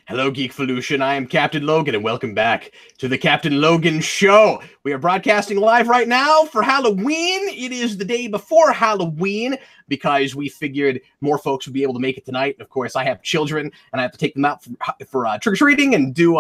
Hello, Geekvolution. I am Captain Logan, and welcome back to the Captain Logan Show. We are broadcasting live right now for Halloween. It is the day before Halloween because we figured more folks would be able to make it tonight. Of course, I have children, and I have to take them out for trick-or-treating and do,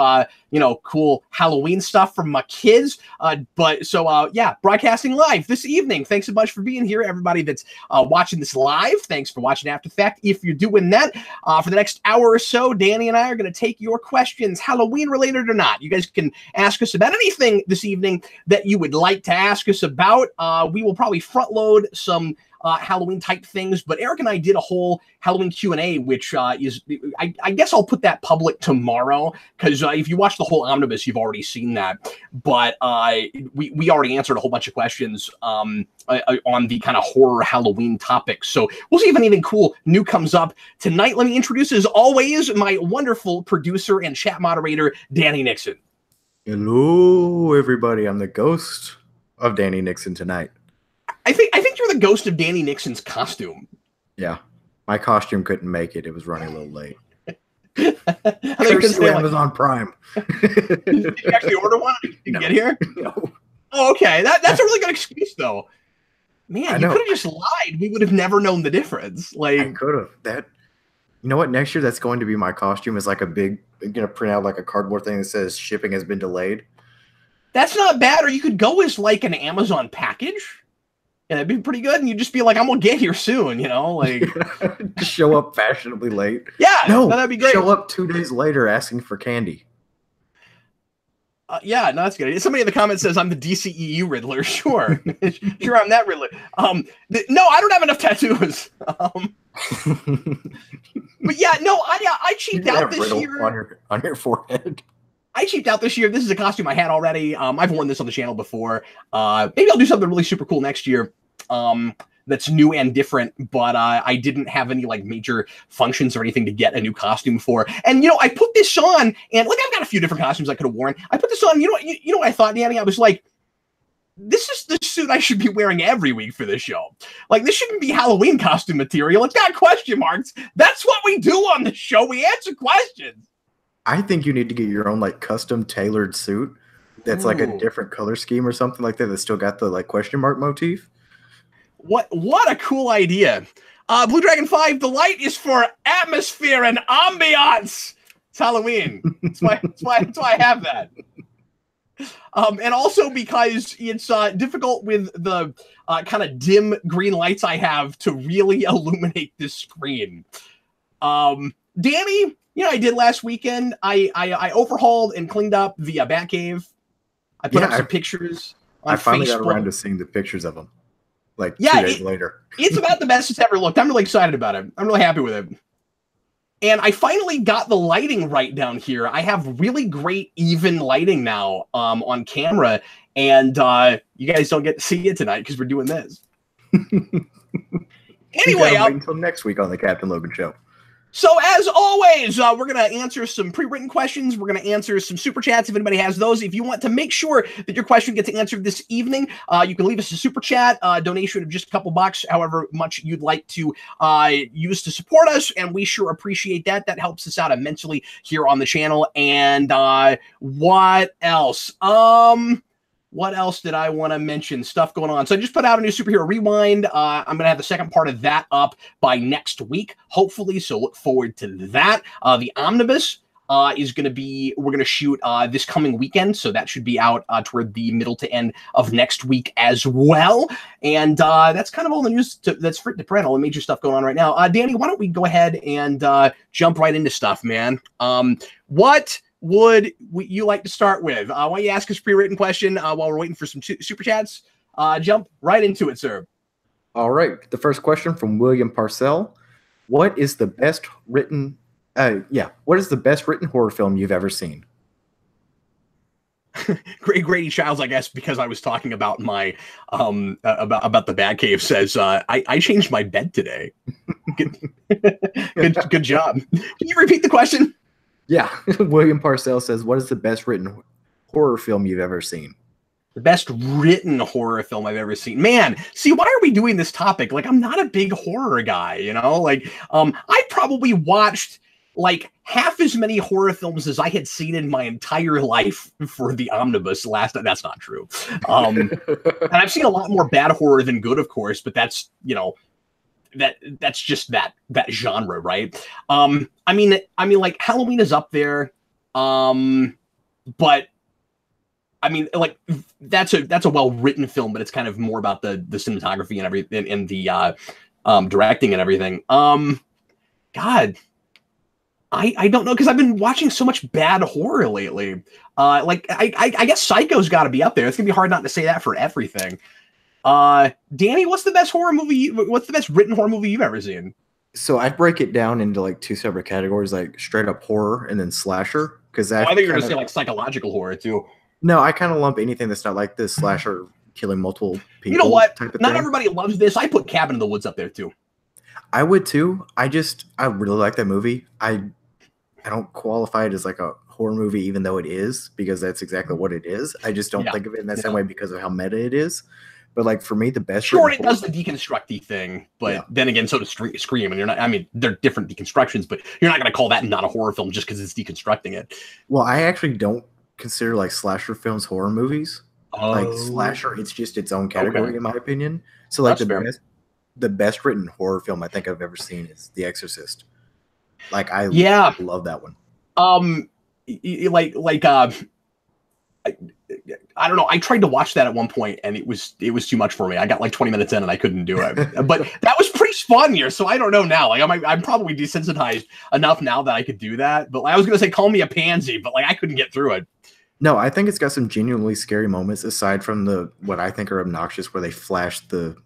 cool Halloween stuff for my kids. Yeah, broadcasting live this evening. Thanks so much for being here, everybody that's watching this live. Thanks for watching after the fact. If you're doing that, for the next hour or so, Danny and I are going to take your questions, Halloween related or not. You guys can ask us about anything this evening that you would like to ask us about. We will probably front load some Halloween type things, but Eric and I did a whole Halloween Q&A, which is, I guess I'll put that public tomorrow, because if you watch the whole omnibus, you've already seen that. But we already answered a whole bunch of questions on the kind of horror Halloween topics. So we'll see if anything cool new comes up tonight. Let me introduce, as always, my wonderful producer and chat moderator, Danny Nixon. Hello, everybody. I'm the ghost of Danny Nixon tonight. I think you're the ghost of Danny Nixon's costume. Yeah, my costume couldn't make it. It was running a little late. Curse you, Amazon Prime. Did you actually order one? Did you get here? No. Oh, okay. That's a really good excuse, though. Man, you could have just lied. We would have never known the difference. Like, I could have. You know what? Next year, that's going to be my costume. Is like a big, print out like a cardboard thing that says shipping has been delayed. That's not bad. Or you could go as like an Amazon package. Yeah, that'd be pretty good. And you'd just be like, I'm going to get here soon, like. Just show up fashionably late. Yeah, no, that'd be great. Show up 2 days later asking for candy. Yeah, no, that's good. Somebody in the comments says I'm the DCEU Riddler. Sure. Sure, I'm that Riddler. No, I don't have enough tattoos. But yeah, no, I cheaped out this year. On your forehead. I cheaped out this year. This is a costume I had already. I've worn this on the channel before. Maybe I'll do something really super cool next year. That's new and different, but I didn't have any like major functions or anything to get a new costume for. And I put this on, and like I've got a few different costumes I could have worn. I put this on. You know what I thought, Danny? I was like, this is the suit I should be wearing every week for this show. Like, this shouldn't be Halloween costume material. It's got question marks. That's what we do on the show. We answer questions. I think you need to get your own like custom tailored suit that's like a different color scheme or something like that that's still got the like question mark motif. What a cool idea. Blue Dragon 5, the light is for atmosphere and ambiance. It's Halloween. That's why I have that. And also because it's difficult with the kind of dim green lights I have to really illuminate this screen. Danny, I did last weekend. I overhauled and cleaned up the Batcave. I put up some pictures on Facebook. I finally got around to seeing the pictures of them. Like 2 days later. It's about the best it's ever looked. I'm really excited about it. I'm really happy with it. And I finally got the lighting right down here. I have really great even lighting now on camera. And you guys don't get to see it tonight because we're doing this. Anyway, wait until next week on the Captain Logan Show. So as always, we're going to answer some pre-written questions. We're going to answer some super chats if anybody has those. If you want to make sure that your question gets answered this evening, you can leave us a super chat, donation of just a couple bucks, however much you'd like to use to support us, and we sure appreciate that. That helps us out immensely here on the channel. And what else? What else did I want to mention? Stuff going on. So I just put out a new Superhero Rewind. I'm going to have the second part of that up by next week, hopefully. So look forward to that. The Omnibus is going to be, we're going to shoot this coming weekend. So that should be out toward the middle to end of next week as well. And that's kind of all the news that's fit to print, all the major stuff going on right now. Danny, why don't we go ahead and jump right into stuff, man? What would you like to start with? Why don't you ask us a pre-written question while we're waiting for some super chats? Jump right into it, sir. All right. The first question from William Parcell. What is the best written horror film you've ever seen? Grady Childs, I guess, because I was talking about my about the Batcave, says I changed my bed today. Good job. Can you repeat the question? Yeah, William Parcell says, what is the best written horror film you've ever seen? The best written horror film I've ever seen. Man, see, why are we doing this topic? Like, I'm not a big horror guy, Like, I probably watched like half as many horror films as I had seen in my entire life for the omnibus last. That's not true. And I've seen a lot more bad horror than good, of course, but that's, you know, that's just that genre, right? I mean, like Halloween is up there, but I mean, like that's a well written film, but it's kind of more about the cinematography and everything and the directing and everything. God, I don't know, because I've been watching so much bad horror lately. Like I guess Psycho's got to be up there. It's gonna be hard not to say that for everything. Danny, what's the best horror movie? What's the best written horror movie you've ever seen? So I break it down into like two separate categories, like straight up horror and then slasher. Because I think you're gonna say like psychological horror too. No, I kind of lump anything that's not like this slasher killing multiple people. You know what? Type of Not thing. everybody loves this. I put Cabin in the Woods up there too. I would too. I really like that movie. I don't qualify it as like a horror movie, even though it is, because that's exactly what it is. I just don't think of it in that same way because of how meta it is. But like for me, the best. Sure, it does the deconstructy thing, but then again, so does Scream, and you're not. I mean, they're different deconstructions, but you're not going to call that not a horror film just because it's deconstructing it. Well, I actually don't consider like slasher films horror movies. Like slasher, it's just its own category in my opinion. So like the best written horror film I think I've ever seen is The Exorcist. Like I love that one. I don't know. I tried to watch that at one point, and it was too much for me. I got like 20 minutes in, and I couldn't do it. But that was pretty fun here, so I don't know now. Like I'm probably desensitized enough now that I could do that. But I was gonna say, call me a pansy, but like I couldn't get through it. No, I think it's got some genuinely scary moments aside from the what I think are obnoxious, where they flash the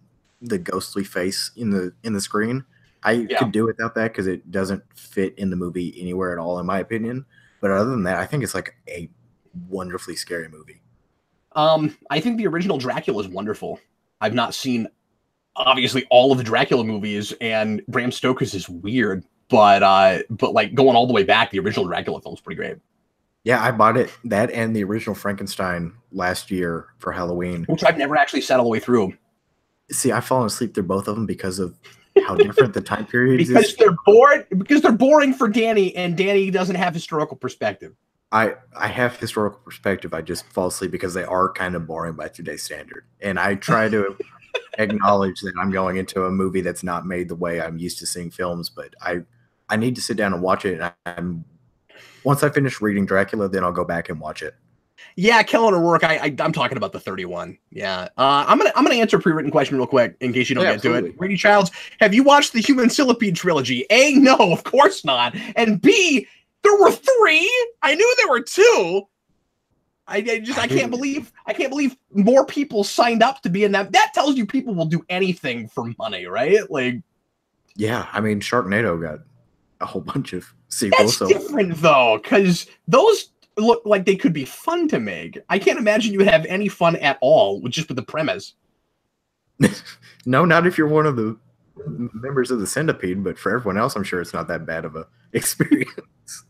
ghostly face in the screen. I could do without that because it doesn't fit in the movie anywhere at all, in my opinion. But other than that, I think it's like a wonderfully scary movie. I think the original Dracula is wonderful. I've not seen obviously all of the Dracula movies, and Bram Stoker's is weird, but like going all the way back, the original Dracula film is pretty great. Yeah, I bought that and the original Frankenstein last year for Halloween, which I've never actually sat all the way through. See, I've fallen asleep through both of them because of how different the time period is. Because they're boring for Danny, and Danny doesn't have historical perspective. I have historical perspective. I just fall asleep because they are kind of boring by today's standard. And I try to acknowledge that I'm going into a movie that's not made the way I'm used to seeing films, but I need to sit down and watch it. And once I finish reading Dracula, then I'll go back and watch it. Yeah, Kellen O'Rourke. I'm talking about the 31. Yeah, I'm gonna answer a pre-written question real quick in case you don't get to it. Brady Childs, have you watched the Human Centipede trilogy? A, no, of course not. And B, there were 3. I knew there were 2. I can't believe more people signed up to be in that. That tells you people will do anything for money, right? Like, yeah, I mean, Sharknado got a whole bunch of sequels. That's different though, because those look like they could be fun to make. I can't imagine you would have any fun at all with the premise. No, not if you're one of the members of the Centipede, but for everyone else, I'm sure it's not that bad of a experience.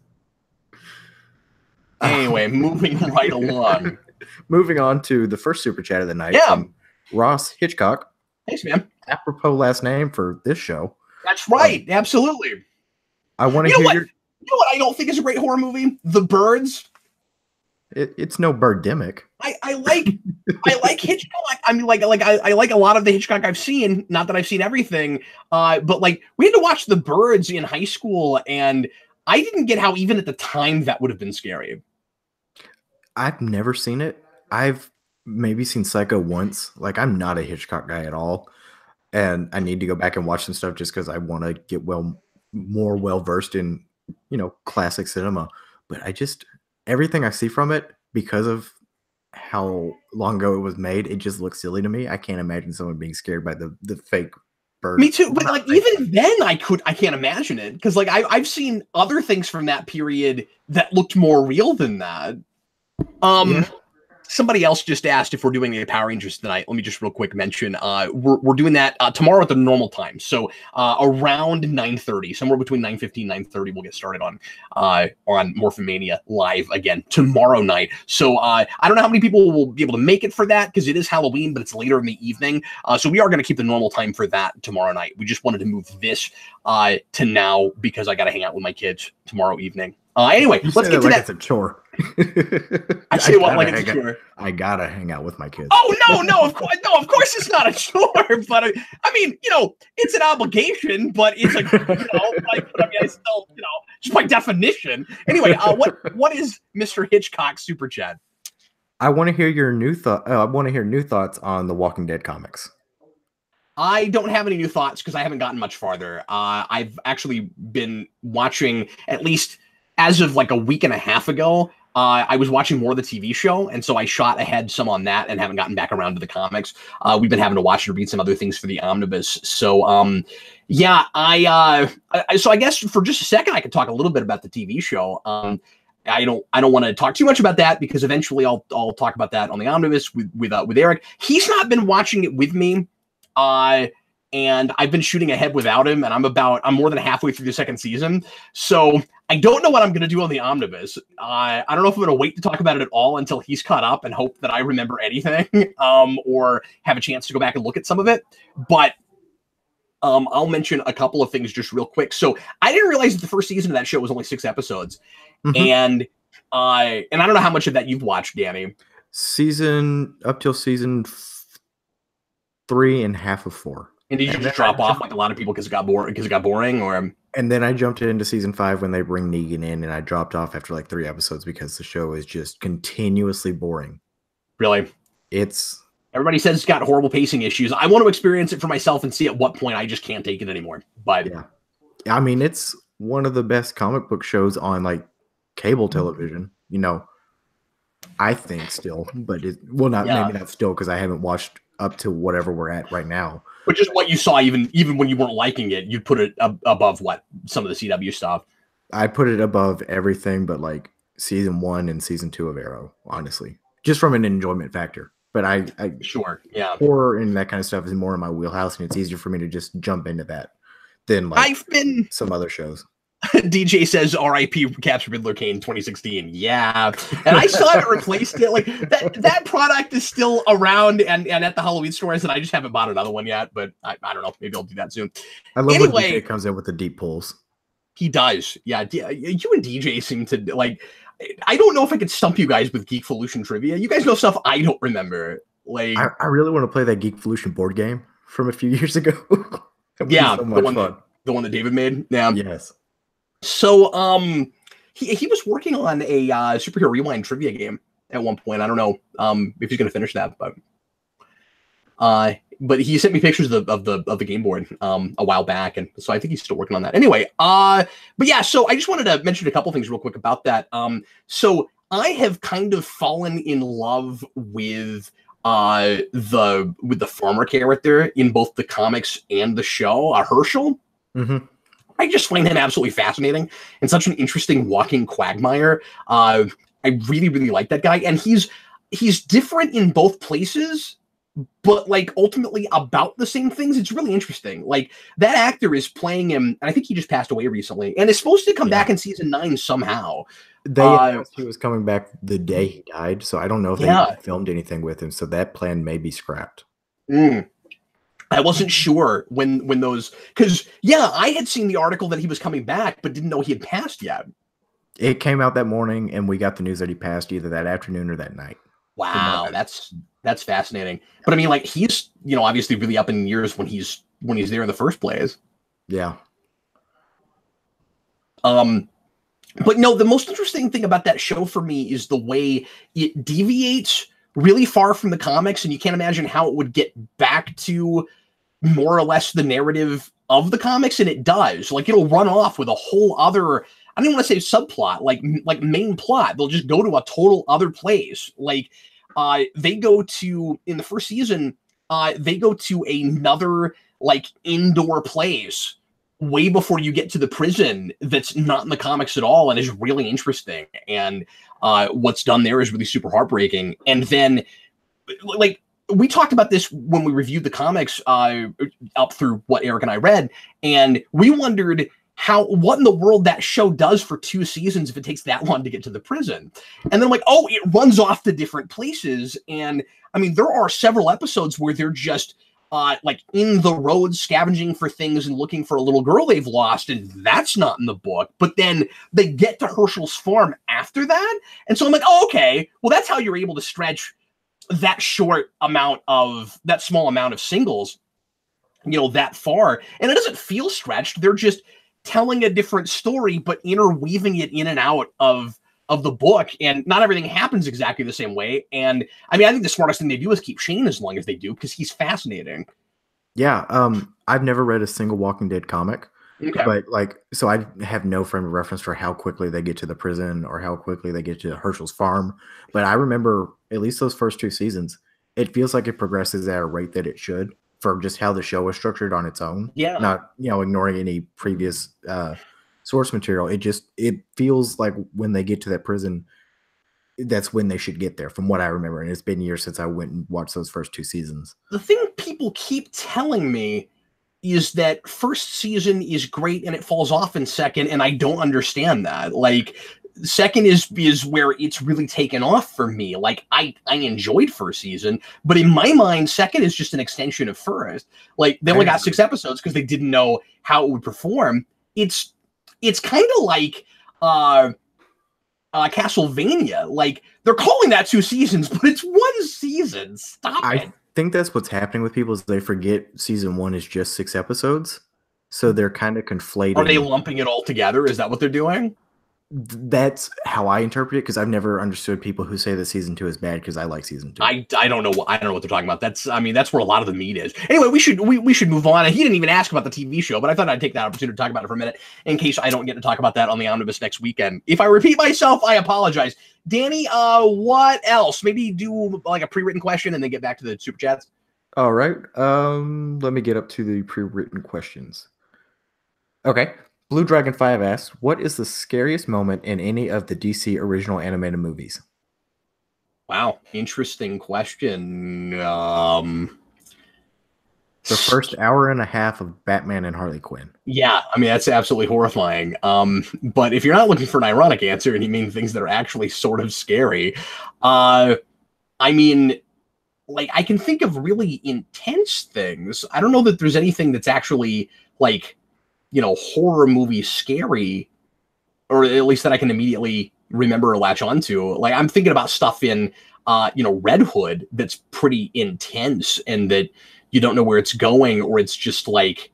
Anyway, moving right along. Moving on to the first super chat of the night. Yeah. Ross Hitchcock. Thanks, man. Apropos last name for this show. That's right. Absolutely. I want to hear You know what I don't think is a great horror movie? The Birds. It's no Birdemic. I like Hitchcock. I mean, I like a lot of the Hitchcock I've seen. Not that I've seen everything, but like we had to watch The Birds in high school, and I didn't get how even at the time that would have been scary. I've never seen it. I've maybe seen Psycho once. Like I'm not a Hitchcock guy at all, and I need to go back and watch some stuff just because I want to get more well versed in classic cinema. But everything I see from it, because of how long ago it was made, it just looks silly to me. I can't imagine someone being scared by the fake bird. Me too, but like even then I can't imagine it, because like I've seen other things from that period that looked more real than that. Somebody else just asked if we're doing the Power Rangers tonight. Let me just real quick mention we're doing that tomorrow at the normal time. So around 9:30, somewhere between 9:15 9:30, we'll get started on Morphomania live again tomorrow night. So I don't know how many people will be able to make it for that because it is Halloween, but it's later in the evening. So we are going to keep the normal time for that tomorrow night. We just wanted to move this to now because I got to hang out with my kids tomorrow evening. Anyway, let's get to that. It's a chore. I say what like it's a chore. I gotta hang out with my kids. Oh no, of course it's not a chore. But I mean, it's an obligation. But it's like, I still, just by definition. Anyway, what is Mr. Hitchcock super chat? I want to hear your new thought. I want to hear new thoughts on the Walking Dead comics. I don't have any new thoughts because I haven't gotten much farther. I've actually been watching, at least as of like a week and a half ago, I was watching more of the TV show, and so I shot ahead some on that and haven't gotten back around to the comics. We've been having to watch and read some other things for the omnibus. So, yeah, so I guess for just a second, I could talk a little bit about the TV show. I don't want to talk too much about that because eventually I'll talk about that on the omnibus with Eric. He's not been watching it with me. And I've been shooting ahead without him, and I'm more than halfway through the second season. So I don't know what I'm going to do on the omnibus. I don't know if I'm going to wait to talk about it at all until he's caught up and hope that I remember anything, or have a chance to go back and look at some of it. But I'll mention a couple of things just real quick. So I didn't realize that the first season of that show was only 6 episodes. Mm-hmm. And I don't know how much of that you've watched, Danny. Up till season 3 and half of 4. And did you just drop off like a lot of people because it got boring, or? And then I jumped into season 5 when they bring Negan in, and I dropped off after like 3 episodes because the show is just continuously boring. Really? Everybody says it's got horrible pacing issues. I want to experience it for myself and see at what point I just can't take it anymore. But yeah, I mean, it's one of the best comic book shows on like cable television. I think still, but maybe not still because I haven't watched up to whatever we're at right now. But just what you saw, even when you weren't liking it, you'd put it above what some of the CW stuff. I put it above everything, but like season 1 and season 2 of Arrow, honestly, just from an enjoyment factor. But I sure, yeah, horror and that kind of stuff is more in my wheelhouse, and it's easier for me to just jump into that than like some other shows. DJ says R.I.P. Capture Riddler Kane 2016. Yeah, and I still haven't replaced it. Like that product is still around and at the Halloween stores, and I just haven't bought another one yet. But I don't know. Maybe I'll do that soon. I love when DJ comes in with the deep pulls. He does. Yeah, you and DJ seem to like. I don't know if I could stump you guys with Geekvolution trivia. You guys know stuff I don't remember. Like I really want to play that Geekvolution board game from a few years ago. Yeah, so the one that David made. Yeah. Yes. So he was working on a Superhero Rewind trivia game at one point. I don't know if he's going to finish that, but he sent me pictures of the game board a while back, and so I think he's still working on that. Anyway, but yeah, so I just wanted to mention a couple things real quick about that. So I have kind of fallen in love with the farmer character in both the comics and the show, Herschel. Mm-hmm. I just find him absolutely fascinating and such an interesting walking quagmire. I really, really like that guy, and he's different in both places, but like ultimately about the same things. It's really interesting. Like that actor is playing him, and I think he just passed away recently, and is supposed to come back in season 9 somehow. They announced he was coming back the day he died, so I don't know if they filmed anything with him. So that plan may be scrapped. I wasn't sure when those, because I had seen the article that he was coming back, but didn't know he had passed yet. It came out that morning, and we got the news that he passed either that afternoon or that night. Wow, that's fascinating. But I mean, like he's obviously really up in years when he's there in the first place. Yeah. But no, the most interesting thing about that show for me is the way it deviates really far from the comics, and you can't imagine how it would get back to more or less the narrative of the comics, and it does. Like it'll run off with a whole other, I don't even want to say subplot, like main plot. They'll just go to a total other place. Like they go to, in the first season, they go to another like indoor place way before you get to the prison that's not in the comics at all and is really interesting. And what's done there is really super heartbreaking. And then, like, we talked about this when we reviewed the comics up through what Eric and I read, and we wondered what in the world that show does for 2 seasons if it takes that long to get to the prison. And then I'm like, oh, it runs off to different places. And I mean, there are several episodes where they're just like in the road scavenging for things and looking for a little girl they've lost, and that's not in the book. But then they get to Herschel's farm after that. And so I'm like, oh, okay, well, that's how you're able to stretch that small amount of singles, that far. And it doesn't feel stretched. They're just telling a different story, but interweaving it in and out of the book, and not everything happens exactly the same way. And I mean, I think the smartest thing they do is keep Shane as long as they do, because he's fascinating. Yeah, I've never read a single Walking Dead comic, but so I have no frame of reference for how quickly they get to the prison or how quickly they get to Herschel's farm. But I remember at least those first 2 seasons, it feels like it progresses at a rate that it should for just how the show is structured on its own. Yeah, not ignoring any previous source material. It feels like when they get to that prison, that's when they should get there, from what I remember. And it's been years since I went and watched those first 2 seasons. The thing people keep telling me is that first season is great and it falls off in second, and I don't understand that. Like, second is where it's really taken off for me. Like, I enjoyed first season, but in my mind, second is just an extension of first. Like, they only got 6 episodes because they didn't know how it would perform. It's kind of like Castlevania. Like, they're calling that 2 seasons, but it's 1 season. Stop it. I think that's what's happening with people, is they forget season 1 is just 6 episodes. So they're kind of conflating. Are they lumping it all together? Is that what they're doing? That's how I interpret it, because I've never understood people who say that season 2 is bad, because I like season 2. I don't know what they're talking about. That's where a lot of the meat is. Anyway, we should move on. He didn't even ask about the TV show, but I thought I'd take that opportunity to talk about it for a minute in case I don't get to talk about that on the Omnibus next weekend. If I repeat myself, I apologize. Danny, what else? Maybe do like a pre-written question and then get back to the super chats. All right. Let me get up to the pre-written questions. Okay. Blue Dragon 5 asks, what is the scariest moment in any of the DC original animated movies? Wow, interesting question. The first hour and a half of Batman and Harley Quinn. Yeah, I mean, that's absolutely horrifying. But if you're not looking for an ironic answer and you mean things that are actually sort of scary, I mean, like, I can think of really intense things. I don't know that there's anything that's actually, like, horror movie scary, or at least that I can immediately remember or latch onto. Like, I'm thinking about stuff in, Red Hood that's pretty intense and that you don't know where it's going, or it's just like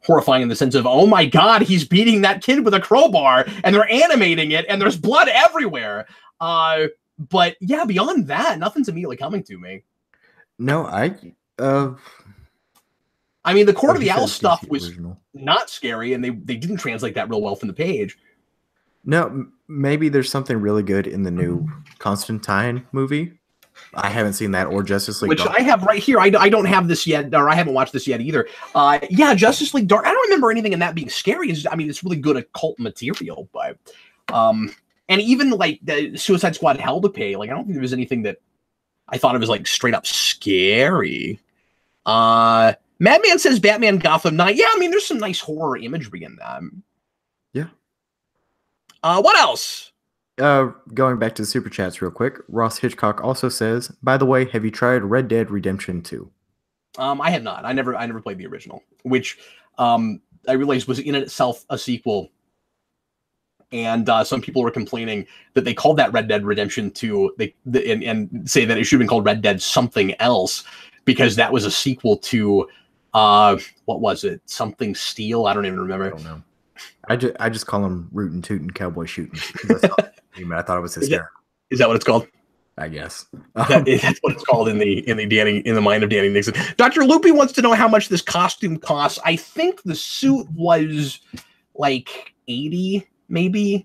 horrifying in the sense of, oh my God, he's beating that kid with a crowbar and they're animating it and there's blood everywhere. But yeah, beyond that, nothing's immediately coming to me. No, I mean, the Court of the Owl stuff was not scary, and they didn't translate that real well from the page. No, maybe there's something really good in the new Constantine movie. I haven't seen that, or Justice League Which Dark. I have right here. I don't have this yet, or I haven't watched this yet either. Yeah, Justice League Dark. I don't remember anything in that being scary. It's really good occult material, but and even like the Suicide Squad Hell to Pay, like, I don't think there was anything that I thought it was like straight up scary. Madman says Batman Gotham Knight. Yeah, I mean, there's some nice horror imagery in that. Yeah. What else? Going back to the super chats real quick, Ross Hitchcock also says, by the way, have you tried Red Dead Redemption 2? I have not. I never played the original, which I realized was in itself a sequel. And some people were complaining that they called that Red Dead Redemption 2 and say that it should have been called Red Dead something else, because that was a sequel to what was it? Something Steel? I don't even remember. I don't know. I just call him Rootin' Tootin' Cowboy Shootin'. I thought it was hysterical. Is that what it's called? I guess. That's what it's called in the mind of Danny Nixon. Dr. Loopy wants to know how much this costume costs. I think the suit was like $80, maybe.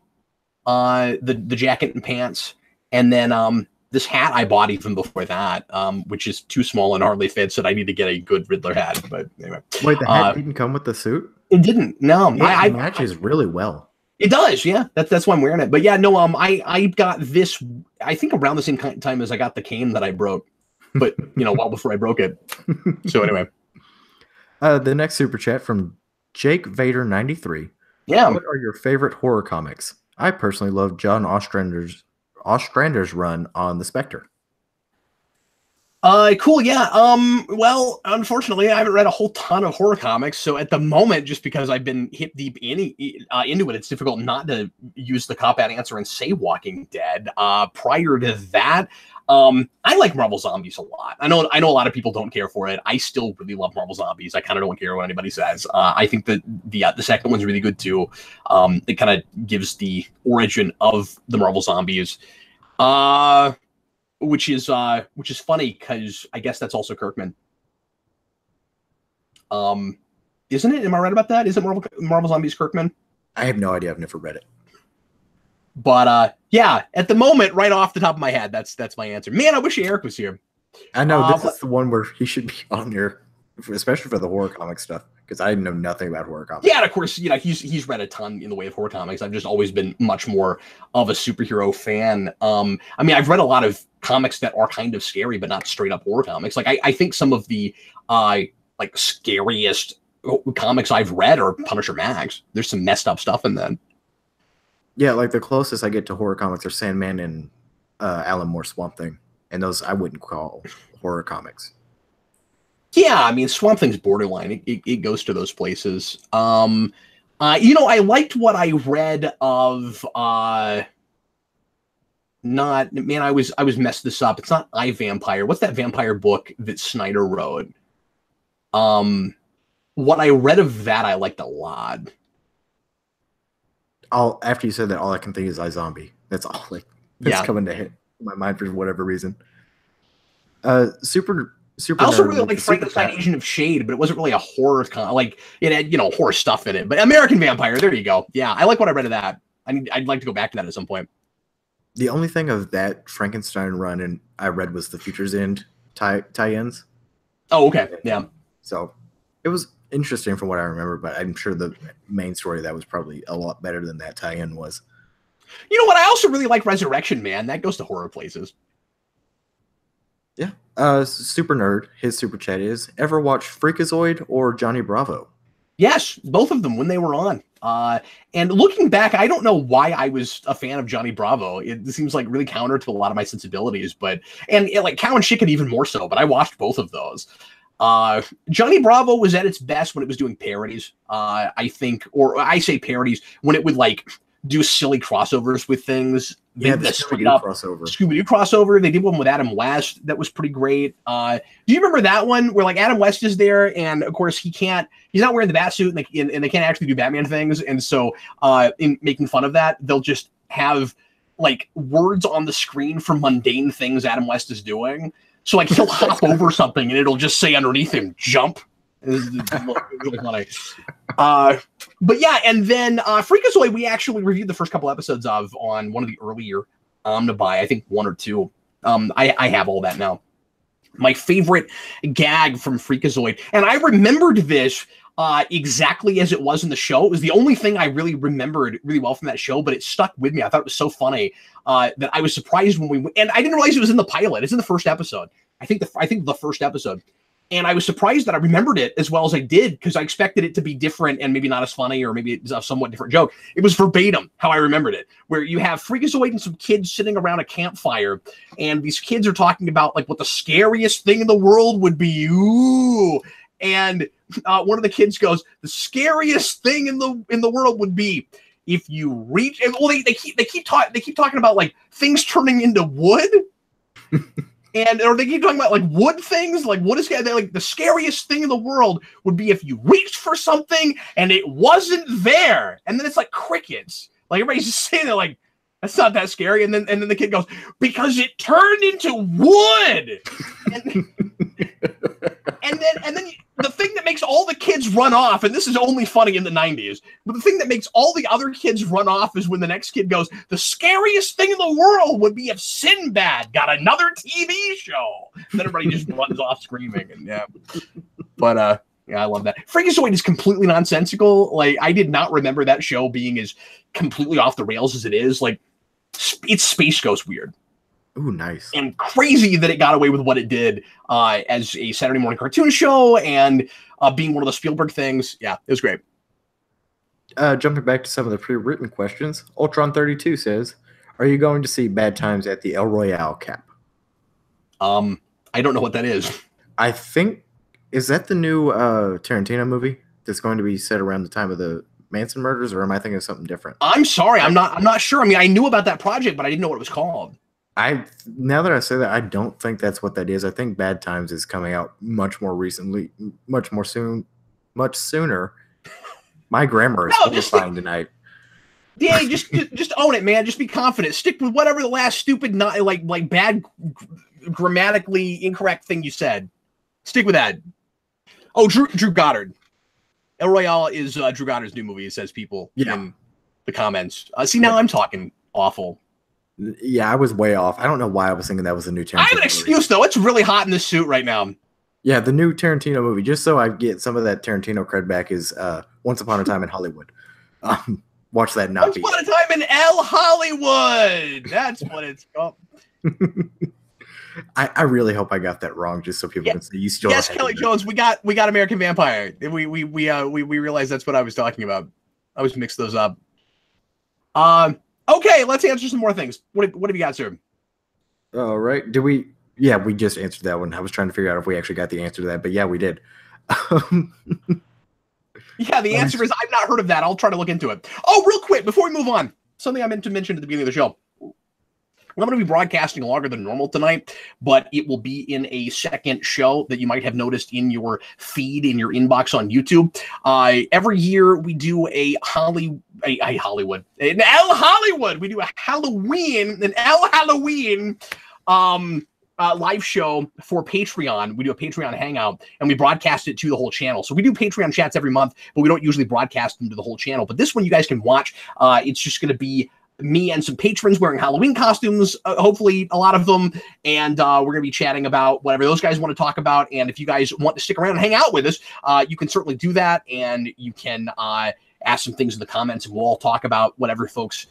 The jacket and pants, and then this hat I bought even before that, which is too small and hardly fits, and I need to get a good Riddler hat. But anyway. Wait, the hat didn't come with the suit? It didn't. No, It matches really well. It does, yeah. That's why I'm wearing it. But yeah, no, I got this, I think around the same time as I got the cane that I broke, but well before I broke it. So anyway, the next super chat from Jake Vader 93. Yeah. What are your favorite horror comics? I personally love John Ostrander's run on the Spectre. Cool, yeah. Well, unfortunately, I haven't read a whole ton of horror comics, so at the moment, just because I've been hip deep into it, it's difficult not to use the cop-out answer and say Walking Dead. Prior to that, I like Marvel Zombies a lot. I know a lot of people don't care for it. I still really love Marvel Zombies. I kind of don't care what anybody says. I think that the second one's really good too. It kind of gives the origin of the Marvel Zombies. Which is funny because I guess that's also Kirkman. Isn't it? Am I right about that? Isn't Marvel Zombies Kirkman? I have no idea. I've never read it. But yeah, at the moment, right off the top of my head, that's my answer. Man, I wish Eric was here. I know this is the one where he should be on here, especially for the horror comic stuff, because I know nothing about horror comics. Yeah, and of course, he's read a ton in the way of horror comics. I've just always been much more of a superhero fan. I mean, I've read a lot of comics that are kind of scary, but not straight up horror comics. Like I think some of the like scariest comics I've read are Punisher Mags. There's some messed up stuff in them. Yeah, like the closest I get to horror comics are Sandman and Alan Moore Swamp Thing, and those I wouldn't call horror comics. Yeah, I mean, Swamp Thing's borderline. It goes to those places. I liked what I read of. I was messed this up. It's not I, Vampire. What's that vampire book that Snyder wrote? What I read of that, I liked a lot. After you said that, all I can think is iZombie. That's all that's coming to hit my mind for whatever reason. Super. I also really like Frankenstein Agent of Shade, but it wasn't really a horror like it had horror stuff in it. But American Vampire, there you go. Yeah, I like what I read of that. I'd like to go back to that at some point. The only thing of that Frankenstein run and I read was the Future's End tie-ins. Oh, okay, yeah. So it was interesting from what I remember, but I'm sure the main story of that was probably a lot better than that tie-in was. You know what? I also really like Resurrection Man. That goes to horror places. Yeah. Super Nerd, his super chat is, ever watch Freakazoid or Johnny Bravo? Yes, both of them when they were on. And looking back, I don't know why I was a fan of Johnny Bravo. It seems like really counter to a lot of my sensibilities, and like Cow and Chicken even more so, but I watched both of those. Johnny Bravo was at its best when it was doing parodies, I think, or I say parodies when it would like do silly crossovers with things. Yeah, the Scooby-Doo crossover. Scooby-Doo crossover. They did one with Adam West that was pretty great. Do you remember that one where like Adam West is there and of course he's not wearing the bat suit and they can't actually do Batman things. And so in making fun of that, they'll just have like words on the screen for mundane things Adam West is doing. So like he'll hop over something and it'll just say underneath him, jump. It's really funny. But yeah, and then Freakazoid, we actually reviewed the first couple episodes of on one of the earlier Omnibuy, I think 1 or 2. I have all that now. My favorite gag from Freakazoid, and I remembered this exactly as it was in the show. It was the only thing I really remembered really well from that show, but it stuck with me. I thought it was so funny that I was surprised when and I didn't realize it was in the pilot. It's in the first episode. I think the first episode. And I was surprised that I remembered it as well as I did because I expected it to be different and maybe not as funny or maybe it's a somewhat different joke. It was verbatim how I remembered it, where you have Freakazoid and some kids sitting around a campfire, and these kids are talking about like what the scariest thing in the world would be. Ooh. And one of the kids goes, "The scariest thing in the world would be if you reach." And well, they keep talking about like things turning into wood. Or they keep talking about like wood things, like what is like the scariest thing in the world would be if you reached for something and it wasn't there, and then it's like crickets. Like everybody's just saying that like that's not that scary, and then the kid goes because it turned into wood, and then the thing that makes all the kids run off, and this is only funny in the 90s, but the thing that makes all the other kids run off is when the next kid goes, the scariest thing in the world would be if Sinbad got another TV show. And then everybody just runs off screaming. And yeah. But Yeah, I love that. Freakazoid is completely nonsensical. Like, I did not remember that show being as completely off the rails as it is. Like, it's Space Ghost weird. Ooh, nice. And crazy that it got away with what it did as a Saturday morning cartoon show and being one of the Spielberg things. Yeah, it was great. Jumping back to some of the pre-written questions, Ultron32 says, are you going to see Bad Times at the El Royale Cap? I don't know what that is. I think, is that the new Tarantino movie that's going to be set around the time of the Manson murders, or am I thinking of something different? I'm sorry, I'm not sure. I mean, I knew about that project, but I didn't know what it was called. Now that I say that, I don't think that's what that is. I think Bad Times is coming out much more recently, much sooner. My grammar is horrifying tonight. Yeah, just own it, man. Just be confident. Stick with whatever the last stupid, not like bad, grammatically incorrect thing you said. Stick with that. Oh, Drew Goddard. El Royale is Drew Goddard's new movie. It says people in the comments. See, now I'm talking awful. Yeah, I was way off. I don't know why I was thinking that was a new Tarantino I have an excuse, though. It's really hot in this suit right now. Yeah, the new Tarantino movie, just so I get some of that Tarantino cred back, is Once Upon a Time in Hollywood. Watch that not Once Upon a Time in El Hollywood. That's what it's called. I really hope I got that wrong, just so people can see you still. Yes, Kelly Jones, we got American Vampire. We realized that's what I was talking about. I always mix those up. Okay, let's answer some more things. What have you got, sir? All right. Did we? Yeah, we just answered that one. I was trying to figure out if we actually got the answer to that, but yeah, we did. Yeah, the answer is I've not heard of that. I'll try to look into it. Oh, real quick, before we move on, something I meant to mention at the beginning of the show. I'm going to be broadcasting longer than normal tonight, but it will be in a second show that you might have noticed in your feed, in your inbox on YouTube. Every year we do an El Hollywood. We do a Halloween, live show for Patreon. We do a Patreon hangout and we broadcast it to the whole channel. So we do Patreon chats every month, but we don't usually broadcast them to the whole channel. But this one you guys can watch. It's just going to be me and some patrons wearing Halloween costumes, hopefully a lot of them, and we're going to be chatting about whatever those guys want to talk about. And if you guys want to stick around and hang out with us, you can certainly do that, and you can ask some things in the comments, and we'll all talk about whatever folks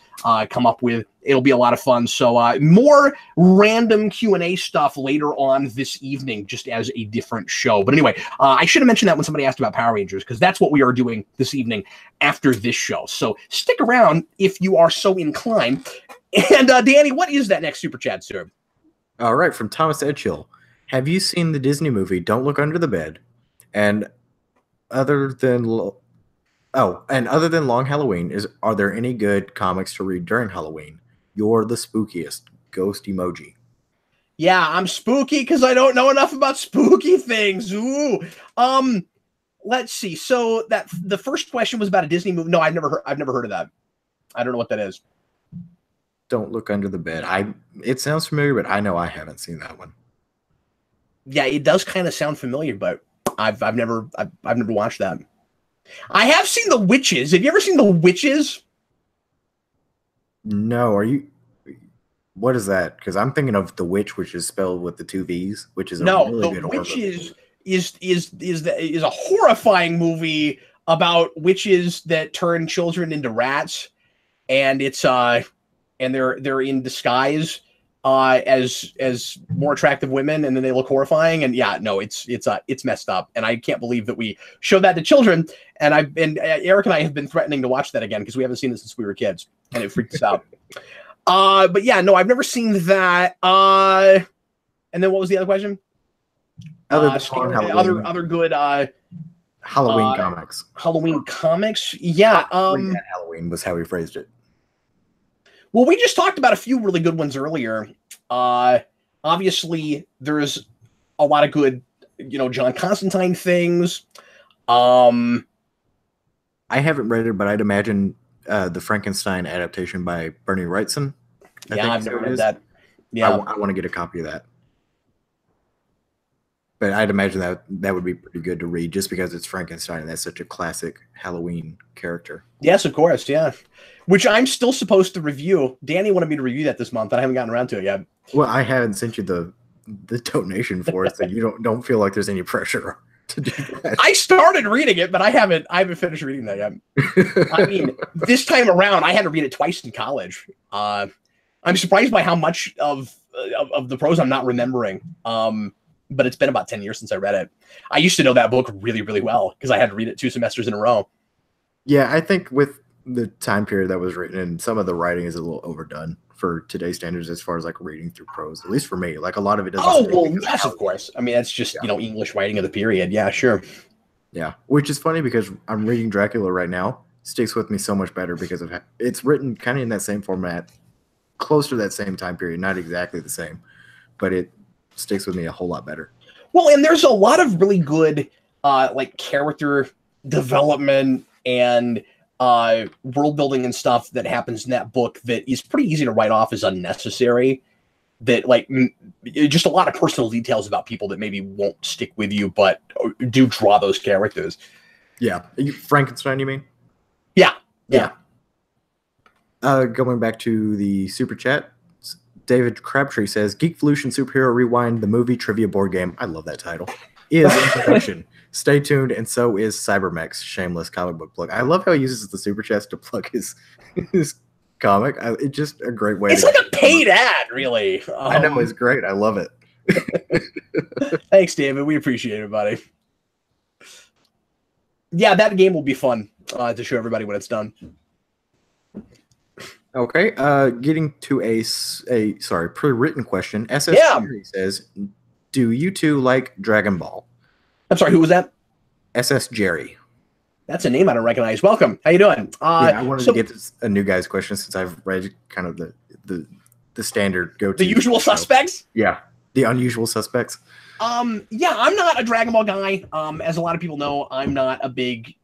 come up with. It'll be a lot of fun. So more random Q&A stuff later on this evening, just as a different show. But anyway, I should have mentioned that when somebody asked about Power Rangers, because that's what we are doing this evening after this show. So stick around if you are so inclined. And Danny, what is that next super chat, sir? All right, from Thomas Edgehill. Have you seen the Disney movie Don't Look Under the Bed? And other than Long Halloween, are there any good comics to read during Halloween? You're the spookiest. Ghost emoji. Yeah, I'm spooky because I don't know enough about spooky things. Ooh. Let's see. So that the first question was about a Disney movie. No, I've never heard of that. I don't know what that is. Don't Look Under the Bed. It sounds familiar, but I know I haven't seen that one. Yeah, it does kind of sound familiar, but I've never watched that. I have seen The Witches. Have you ever seen The Witches? No. What is that? Because I'm thinking of The Witch, which is spelled with the two V's, which is a really good horror movie. is a horrifying movie about witches that turn children into rats, and it's and they're in disguise as more attractive women, and then they look horrifying. And yeah, no, it's messed up, and I can't believe that we show that to children. And Eric and I have been threatening to watch that again because we haven't seen this since we were kids, and it freaked us out. But yeah, no, I've never seen that. And then what was the other question? Other good Halloween comics. Halloween comics, yeah. Halloween was how we phrased it. Well, we just talked about a few really good ones earlier. Obviously, there's a lot of good, John Constantine things. I haven't read it, but I'd imagine the Frankenstein adaptation by Bernie Wrightson. I've never read that. Yeah, I want to get a copy of that. But I'd imagine that would be pretty good to read just because it's Frankenstein and that's such a classic Halloween character. Yes, of course, yeah. Which I'm still supposed to review. Danny wanted me to review that this month, and I haven't gotten around to it yet. Well, I haven't sent you the donation for it, so you don't feel like there's any pressure to do that. I started reading it, but I haven't finished reading that yet. I mean, this time around, I had to read it twice in college. I'm surprised by how much of the prose I'm not remembering. But it's been about 10 years since I read it. I used to know that book really, really well because I had to read it 2 semesters in a row. Yeah, I think with the time period that was written, and some of the writing is a little overdone for today's standards as far as like reading through prose, at least for me. Like a lot of it doesn't. Oh, well, yes, of course. I mean, that's just, English writing of the period. Yeah, sure. Yeah, which is funny because I'm reading Dracula right now. Sticks with me so much better because of it's written kind of in that same format, close to that same time period, not exactly the same, but it sticks with me a whole lot better. Well, and there's a lot of really good like character development and world building and stuff that happens in that book that is pretty easy to write off as unnecessary. That like just a lot of personal details about people that maybe won't stick with you, but do draw those characters. Yeah, Frankenstein, you mean? Yeah. Going back to the super chat, David Crabtree says, Geekvolution Superhero Rewind, the movie trivia board game, I love that title, is in production. Stay tuned, and so is Cybermex, shameless comic book plug. I love how he uses the super chats to plug his comic. It's just a great way. It's like a paid ad, really. I know, it's great. I love it. Thanks, David. We appreciate it, buddy. Yeah, that game will be fun to show everybody when it's done. Okay, getting to a pre-written question. SS Jerry says, do you two like Dragon Ball? I'm sorry, who was that? SS Jerry. That's a name I don't recognize. Welcome. How you doing? I wanted to get a new guy's question since I've read kind of the standard go-to. The usual suspects? Yeah, the unusual suspects. Yeah, I'm not a Dragon Ball guy. As a lot of people know, I'm not a big,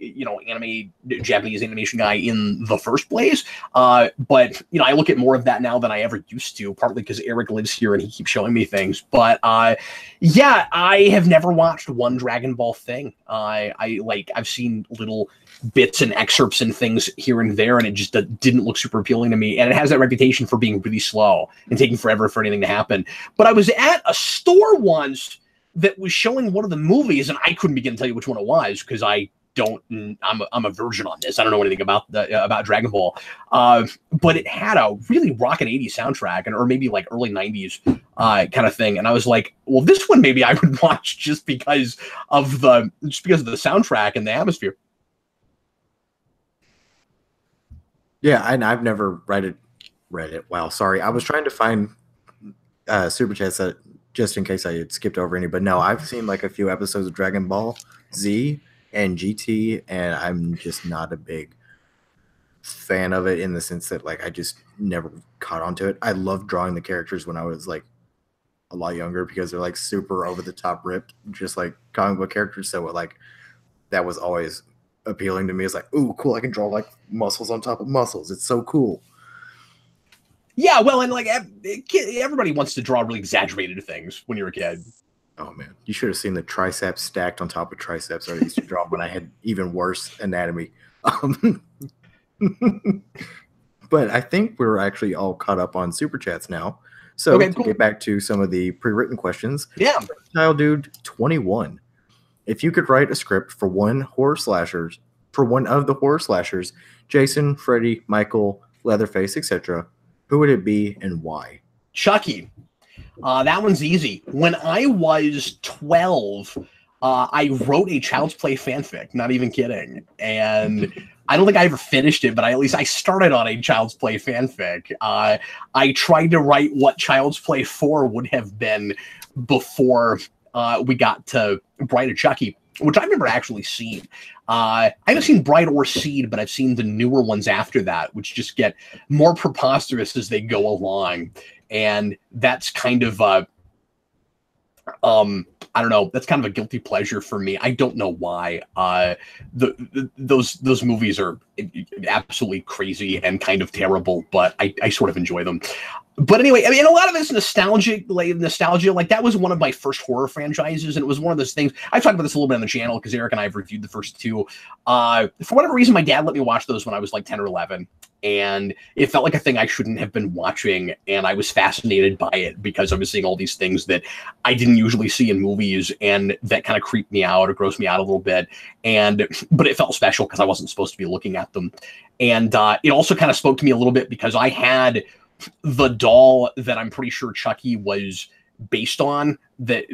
Japanese animation guy in the first place. But, I look at more of that now than I ever used to, partly because Eric lives here and he keeps showing me things. But, yeah, I have never watched one Dragon Ball thing. I've seen little bits and excerpts and things here and there, and it just didn't look super appealing to me. And it has that reputation for being really slow and taking forever for anything to happen. But I was at a store once that was showing one of the movies, and I couldn't begin to tell you which one it was because I'm a virgin on this. I don't know anything about Dragon Ball. But it had a really rockin' 80s soundtrack, or maybe like early 90s kind of thing. And I was like, well, this one maybe I would watch just because of the soundtrack and the atmosphere. Yeah, and I've never read it. Wow, sorry. I was trying to find super chats that just in case I had skipped over any, but no, I've seen like a few episodes of Dragon Ball Z and GT, and I'm just not a big fan of it in the sense that like I just never caught onto it. I loved drawing the characters when I was like a lot younger because they're like super over the top ripped, just like comic book characters. So like that was always appealing to me. It's like, ooh, cool! I can draw like muscles on top of muscles. It's so cool. Yeah, well, and like everybody wants to draw really exaggerated things when you're a kid. Oh man, you should have seen the triceps stacked on top of triceps I used to draw when I had even worse anatomy. But I think we're actually all caught up on super chats now. So okay, to cool. get back to some of the pre-written questions. Yeah. Style Dude 21. If you could write a script for one of the horror slashers, Jason, Freddy, Michael, Leatherface, etc., who would it be and why? Chucky. That one's easy. When I was 12, I wrote a Child's Play fanfic, not even kidding. And I don't think I ever finished it, but at least I started on a Child's Play fanfic. I tried to write what Child's Play 4 would have been before we got to Bride of Chucky, which I've never actually seen. I haven't seen Bride or Seed, but I've seen the newer ones after that, which just get more preposterous as they go along. And that's kind of, I don't know, that's kind of a guilty pleasure for me. I don't know why. Those movies are absolutely crazy and kind of terrible, but I sort of enjoy them. But anyway, I mean, a lot of this nostalgia, like that was one of my first horror franchises, and it was one of those things. I've talked about this a little bit on the channel because Eric and I have reviewed the first two. For whatever reason, my dad let me watch those when I was like 10 or 11, and it felt like a thing I shouldn't have been watching, and I was fascinated by it because I was seeing all these things that I didn't usually see in movies, and that kind of creeped me out or grossed me out a little bit. But it felt special because I wasn't supposed to be looking at them, and it also kind of spoke to me a little bit because I had the doll that I'm pretty sure Chucky was based on, that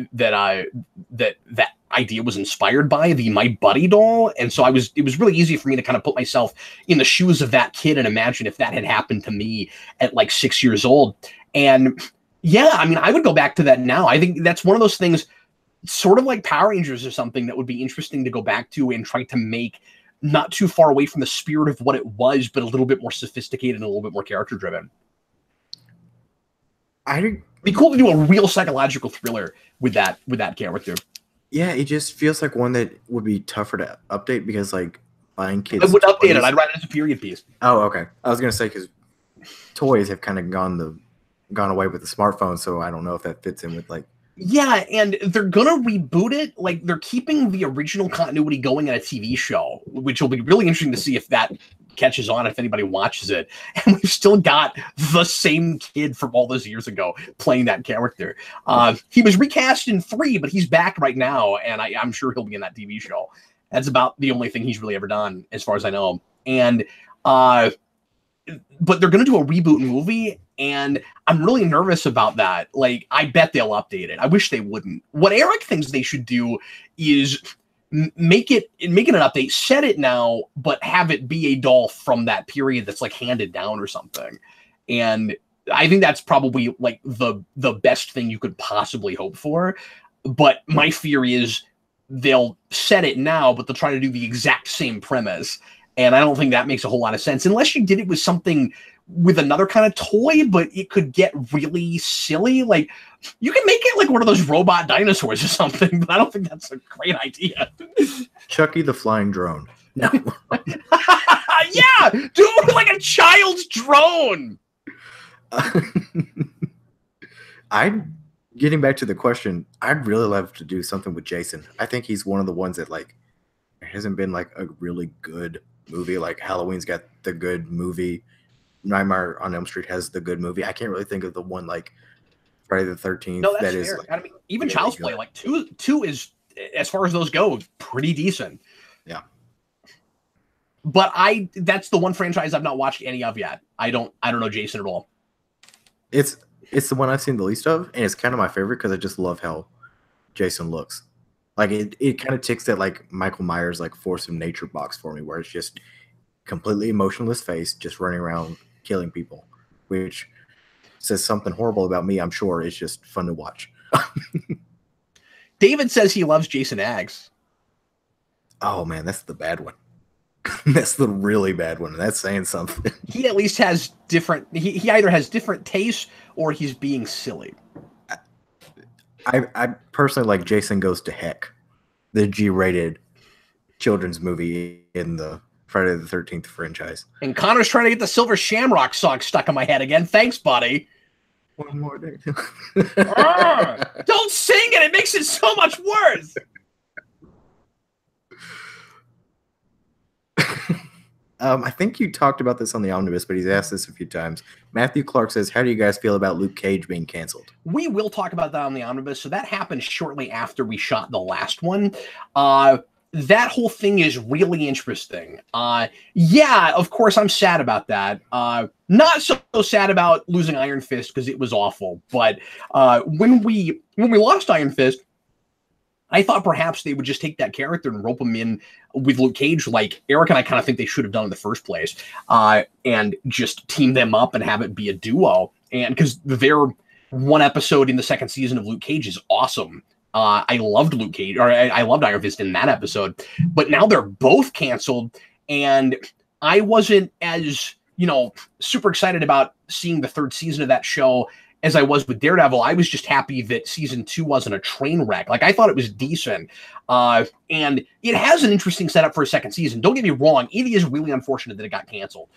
idea was inspired by, the My Buddy doll. And so it was really easy for me to kind of put myself in the shoes of that kid and imagine if that had happened to me at like 6 years old. And yeah, I mean, I would go back to that now. I think that's one of those things, sort of like Power Rangers or something, that would be interesting to go back to and try to make not too far away from the spirit of what it was, but a little bit more sophisticated and a little bit more character driven. It'd be cool to do a real psychological thriller with that character. Yeah, it just feels like one that would be tougher to update because, like, buying kids. I would update it. I'd write it as a period piece. Oh, okay. I was gonna say because toys have kind of gone away with the smartphone, so I don't know if that fits in with like. Yeah, and they're gonna reboot it. Like, they're keeping the original continuity going in a TV show, which will be really interesting to see if that catches on, if anybody watches it. And we've still got the same kid from all those years ago playing that character. He was recast in 3, but he's back right now, and I'm sure he'll be in that TV show. That's about the only thing he's really ever done, as far as I know. And but they're going to do a reboot movie, and I'm really nervous about that. Like, I bet they'll update it. I wish they wouldn't. What Eric thinks they should do is make it an update, set it now, but have it be a doll from that period that's like handed down or something. And I think that's probably like the best thing you could possibly hope for. But my fear is they'll set it now, but they'll try to do the exact same premise. And I don't think that makes a whole lot of sense unless you did it with something with another kind of toy, but it could get really silly. Like, you can make it like one of those robot dinosaurs or something, but I don't think that's a great idea. Chucky the Flying Drone. No. Yeah, do it with like a child's drone. Getting back to the question, I'd really love to do something with Jason. I think he's one of the ones that, like, there hasn't been like a really good movie. Like, Halloween's got the good movie. Nightmare on Elm Street has the good movie. I can't really think of the one like Friday the 13th. No, that's fair. Like, I mean, even really Child's Play, like two is, as far as those go, pretty decent. Yeah. But that's the one franchise I've not watched any of yet. I don't know Jason at all. It's the one I've seen the least of, and it's kind of my favorite because I just love how Jason looks. Like, it kind of ticks that like Michael Myers like force of nature box for me, where it's just completely emotionless face, just running around killing people, which says something horrible about me. I'm sure it's just fun to watch. David says he loves Jason Aggs. Oh man, that's the bad one. That's the really bad one. That's saying something. He at least has different. He either has different tastes or he's being silly. I personally like Jason Goes to Heck, the G-rated children's movie in the Friday the 13th franchise. And Connor's trying to get the Silver Shamrock song stuck in my head again. Thanks, buddy. One more day. Don't sing it. It makes it so much worse. I think you talked about this on the Omnibus, but he's asked this a few times. Matthew Clark says, how do you guys feel about Luke Cage being canceled? We will talk about that on the Omnibus. So that happened shortly after we shot the last one. That whole thing is really interesting. Yeah, of course, I'm sad about that. Not so sad about losing Iron Fist because it was awful. But when we lost Iron Fist, I thought perhaps they would just take that character and rope him in with Luke Cage, like Eric and I kind of think they should have done in the first place, and just team them up and have it be a duo. And because their one episode in the second season of Luke Cage is awesome. I loved Luke Cage, or I loved Iron Fist in that episode, but now they're both canceled, and I wasn't as, super excited about seeing the third season of that show as I was with Daredevil. I was just happy that season 2 wasn't a train wreck. Like, I thought it was decent. And it has an interesting setup for a second season. Don't get me wrong. It is really unfortunate that it got canceled.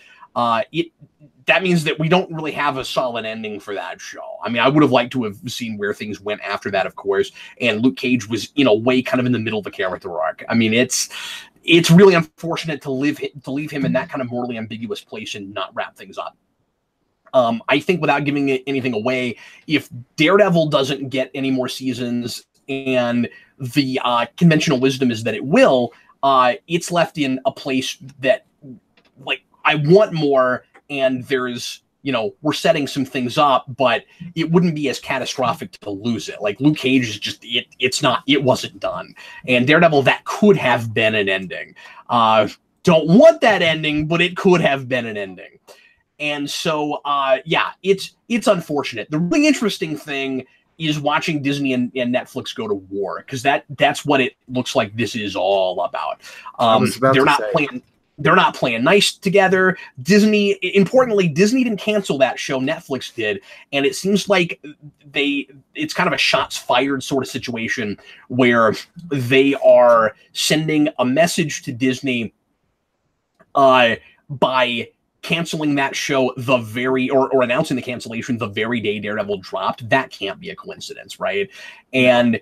that means that we don't really have a solid ending for that show. I mean, I would have liked to have seen where things went after that, of course. And Luke Cage was, in a way, kind of in the middle of the character arc. I mean, it's really unfortunate to leave him in that kind of morally ambiguous place and not wrap things up. I think, without giving anything away, if Daredevil doesn't get any more seasons, and the conventional wisdom is that it will, it's left in a place that, like, I want more, and there's, we're setting some things up, but it wouldn't be as catastrophic to lose it. Like, Luke Cage is just, it wasn't done. And Daredevil, that could have been an ending. Don't want that ending, but it could have been an ending. And so, yeah, it's unfortunate. The really interesting thing is watching Disney and Netflix go to war, because that's what it looks like this is all about. They're not playing nice together. Importantly, Disney didn't cancel that show. Netflix did. And it seems like it's kind of a shots fired sort of situation where they are sending a message to Disney by canceling that show or announcing the cancellation the very day Daredevil dropped. That can't be a coincidence, right? And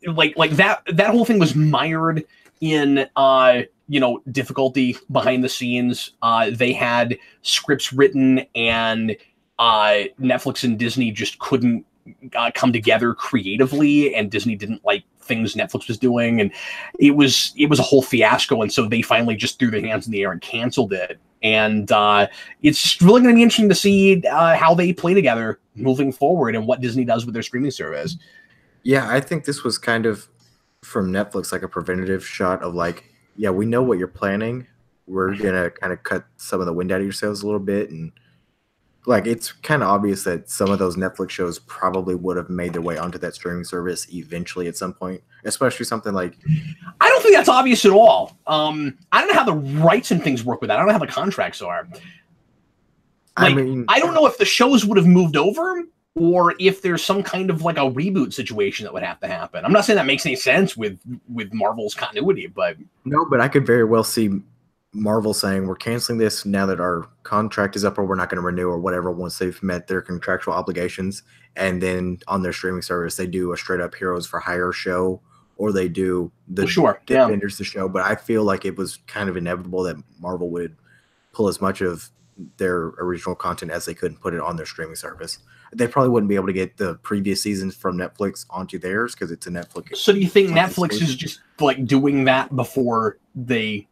like that whole thing was mired in difficulty behind the scenes. They had scripts written, and Netflix and Disney just couldn't come together creatively, and Disney didn't like things Netflix was doing, and it was a whole fiasco. And so they finally just threw their hands in the air and canceled it. And it's really going to be interesting to see how they play together moving forward, and what Disney does with their streaming service. Yeah, I think this was kind of, from Netflix, like a preventative shot of like, yeah, we know what you're planning. We're going to kind of cut some of the wind out of your sails a little bit. And like, it's kind of obvious that some of those Netflix shows probably would have made their way onto that streaming service eventually at some point, especially something like... I don't think that's obvious at all. I don't know how the rights and things work with that. I don't know how the contracts are. Like, I don't know if the shows would have moved over, or if there's some kind of like a reboot situation that would have to happen. I'm not saying that makes any sense with Marvel's continuity, but... No, but I could very well see Marvel saying, we're canceling this now that our contract is up, or we're not going to renew, or whatever, once they've met their contractual obligations. And then on their streaming service, they do a straight up Heroes for Hire show, or they do the Defenders the show. But I feel like it was kind of inevitable that Marvel would pull as much of their original content as they could and put it on their streaming service. They probably wouldn't be able to get the previous seasons from Netflix onto theirs because it's a Netflix. So do you think Netflix is just like doing that before that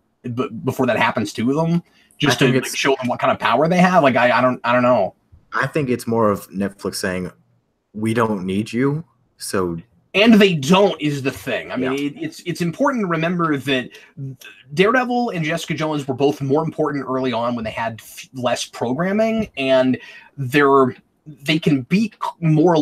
happens to them, just to like show them what kind of power they have? Like, I don't know. I think it's more of Netflix saying, we don't need you. So, and they don't is the thing. I mean, it's important to remember that Daredevil and Jessica Jones were both more important early on when they had less programming, and they can be more,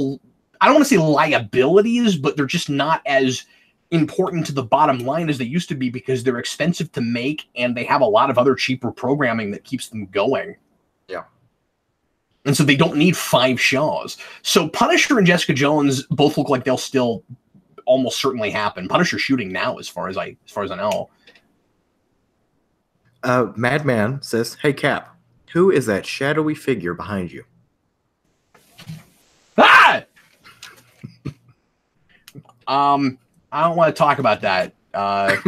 I don't want to say liabilities, but they're just not as important to the bottom line as they used to be, because they're expensive to make and they have a lot of other cheaper programming that keeps them going. Yeah. And so they don't need 5 shows. So Punisher and Jessica Jones both look like they'll still almost certainly happen. Punisher shooting now, as far as I know. Madman says, "Hey Cap, who is that shadowy figure behind you?" Ah! I don't want to talk about that. That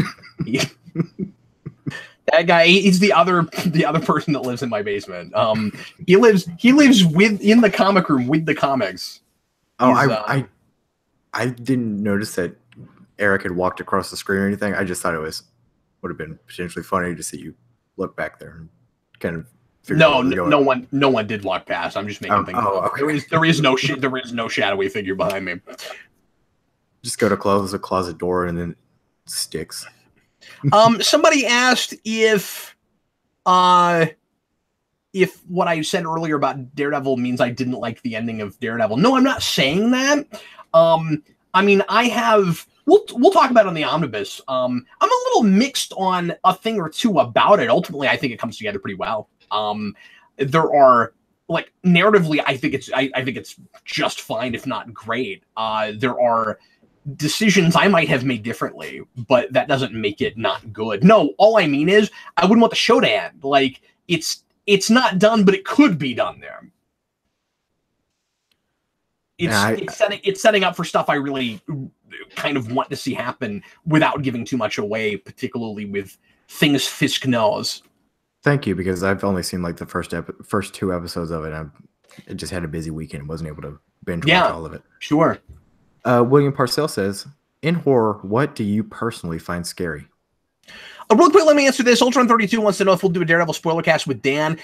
guy, he's the other person that lives in my basement. He lives in the comic room with the comics. Oh, I didn't notice that Eric had walked across the screen or anything. I just thought it would have been potentially funny to see you look back there and kind of. No one did walk past. I'm just making things up. Okay. There is no shadowy figure behind me. Just go to close the closet door and then it sticks. Somebody asked if what I said earlier about Daredevil means I didn't like the ending of Daredevil. No, I'm not saying that. I mean, we'll talk about it on the omnibus. I'm a little mixed on a thing or two about it. Ultimately, I think it comes together pretty well. There are, like, narratively, I think it's just fine, if not great. There are decisions I might have made differently, but that doesn't make it not good. No, all I mean is I wouldn't want the show to end. Like, it's it's not done, but it could be done there. It's setting up for stuff I really kind of want to see happen without giving too much away, particularly with things Fisk knows. Thank you, because I've only seen like the first 2 episodes of it. I just had a busy weekend and wasn't able to binge watch all of it. Sure. William Parcell says, in horror, what do you personally find scary? Real quick, let me answer this. Ultron32 wants to know if we'll do a Daredevil spoiler cast with Dan.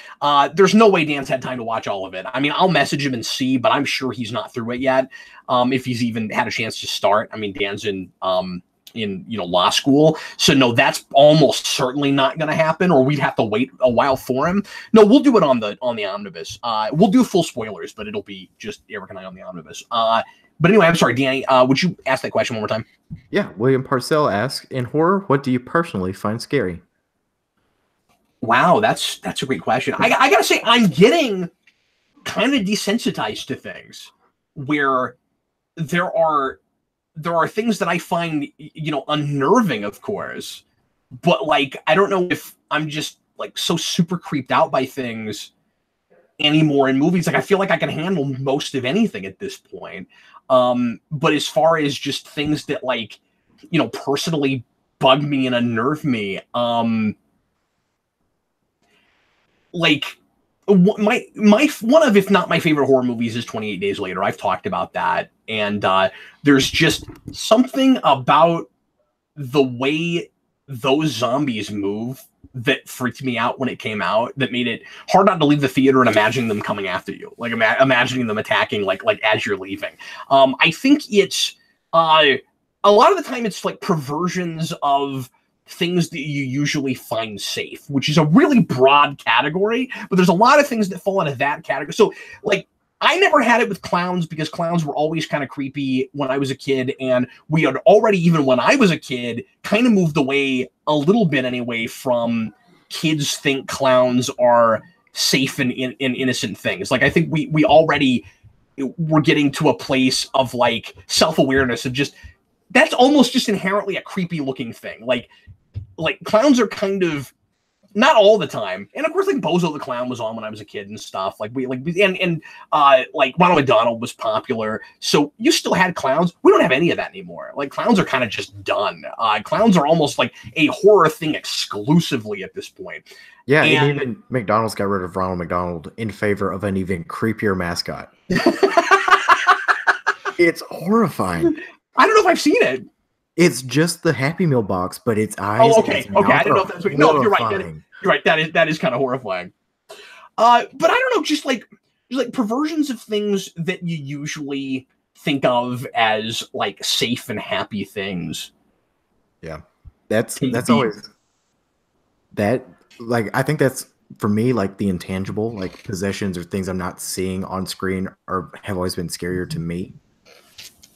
There's no way Dan's had time to watch all of it. I mean, I'll message him and see, but I'm sure he's not through it yet. If he's even had a chance to start. I mean, Dan's in law school, so no, that's almost certainly not going to happen, or we'd have to wait a while for him. No, we'll do it on the omnibus. We'll do full spoilers, but it'll be just Eric and I on the omnibus. But anyway, I'm sorry, Danny. Would you ask that question one more time? Yeah, William Parcell asks, in horror, what do you personally find scary? Wow, that's a great question. I gotta say, I'm getting kind of desensitized to things where there are things that I find, unnerving, of course, but like, I don't know if I'm just like so super creeped out by things anymore in movies. Like, I feel like I can handle most of anything at this point. But as far as just things that like, personally bug me and unnerve me, like my one of, if not my favorite horror movies, is 28 Days Later. I've talked about that, and there's just something about the way those zombies move that freaked me out when it came out, that made it hard not to leave the theater and imagining them coming after you, like imagining them attacking like as you're leaving. I think it's a lot of the time it's like perversions of things that you usually find safe, which is a really broad category, but there's a lot of things that fall into that category. So like, I never had it with clowns, because clowns were always kind of creepy when I was a kid, and we had already, even when I was a kid, kind of moved away a little bit anyway from kids think clowns are safe and innocent things. Like, I think we already were getting to a place of like self-awareness of just, that's almost just inherently a creepy looking thing. Like clowns are kind of, not all the time, and of course, like Bozo the Clown was on when I was a kid and stuff. Like and Ronald McDonald was popular, so you still had clowns. We don't have any of that anymore. Like, clowns are kind of just done. Clowns are almost like a horror thing exclusively at this point. Yeah, and even McDonald's got rid of Ronald McDonald in favor of an even creepier mascot. It's horrifying. I don't know if I've sid it. It's just the Happy Meal box, but its eyes. Oh, okay. I didn't know if that's what. No, you're right. You're right. That is kind of horrifying. But I don't know, just like perversions of things that you usually think of as like safe and happy things. Yeah, that's always that. Like, I think that's, for me, like the intangible, like possessions or things I'm not seeing on screen, have always been scarier to me.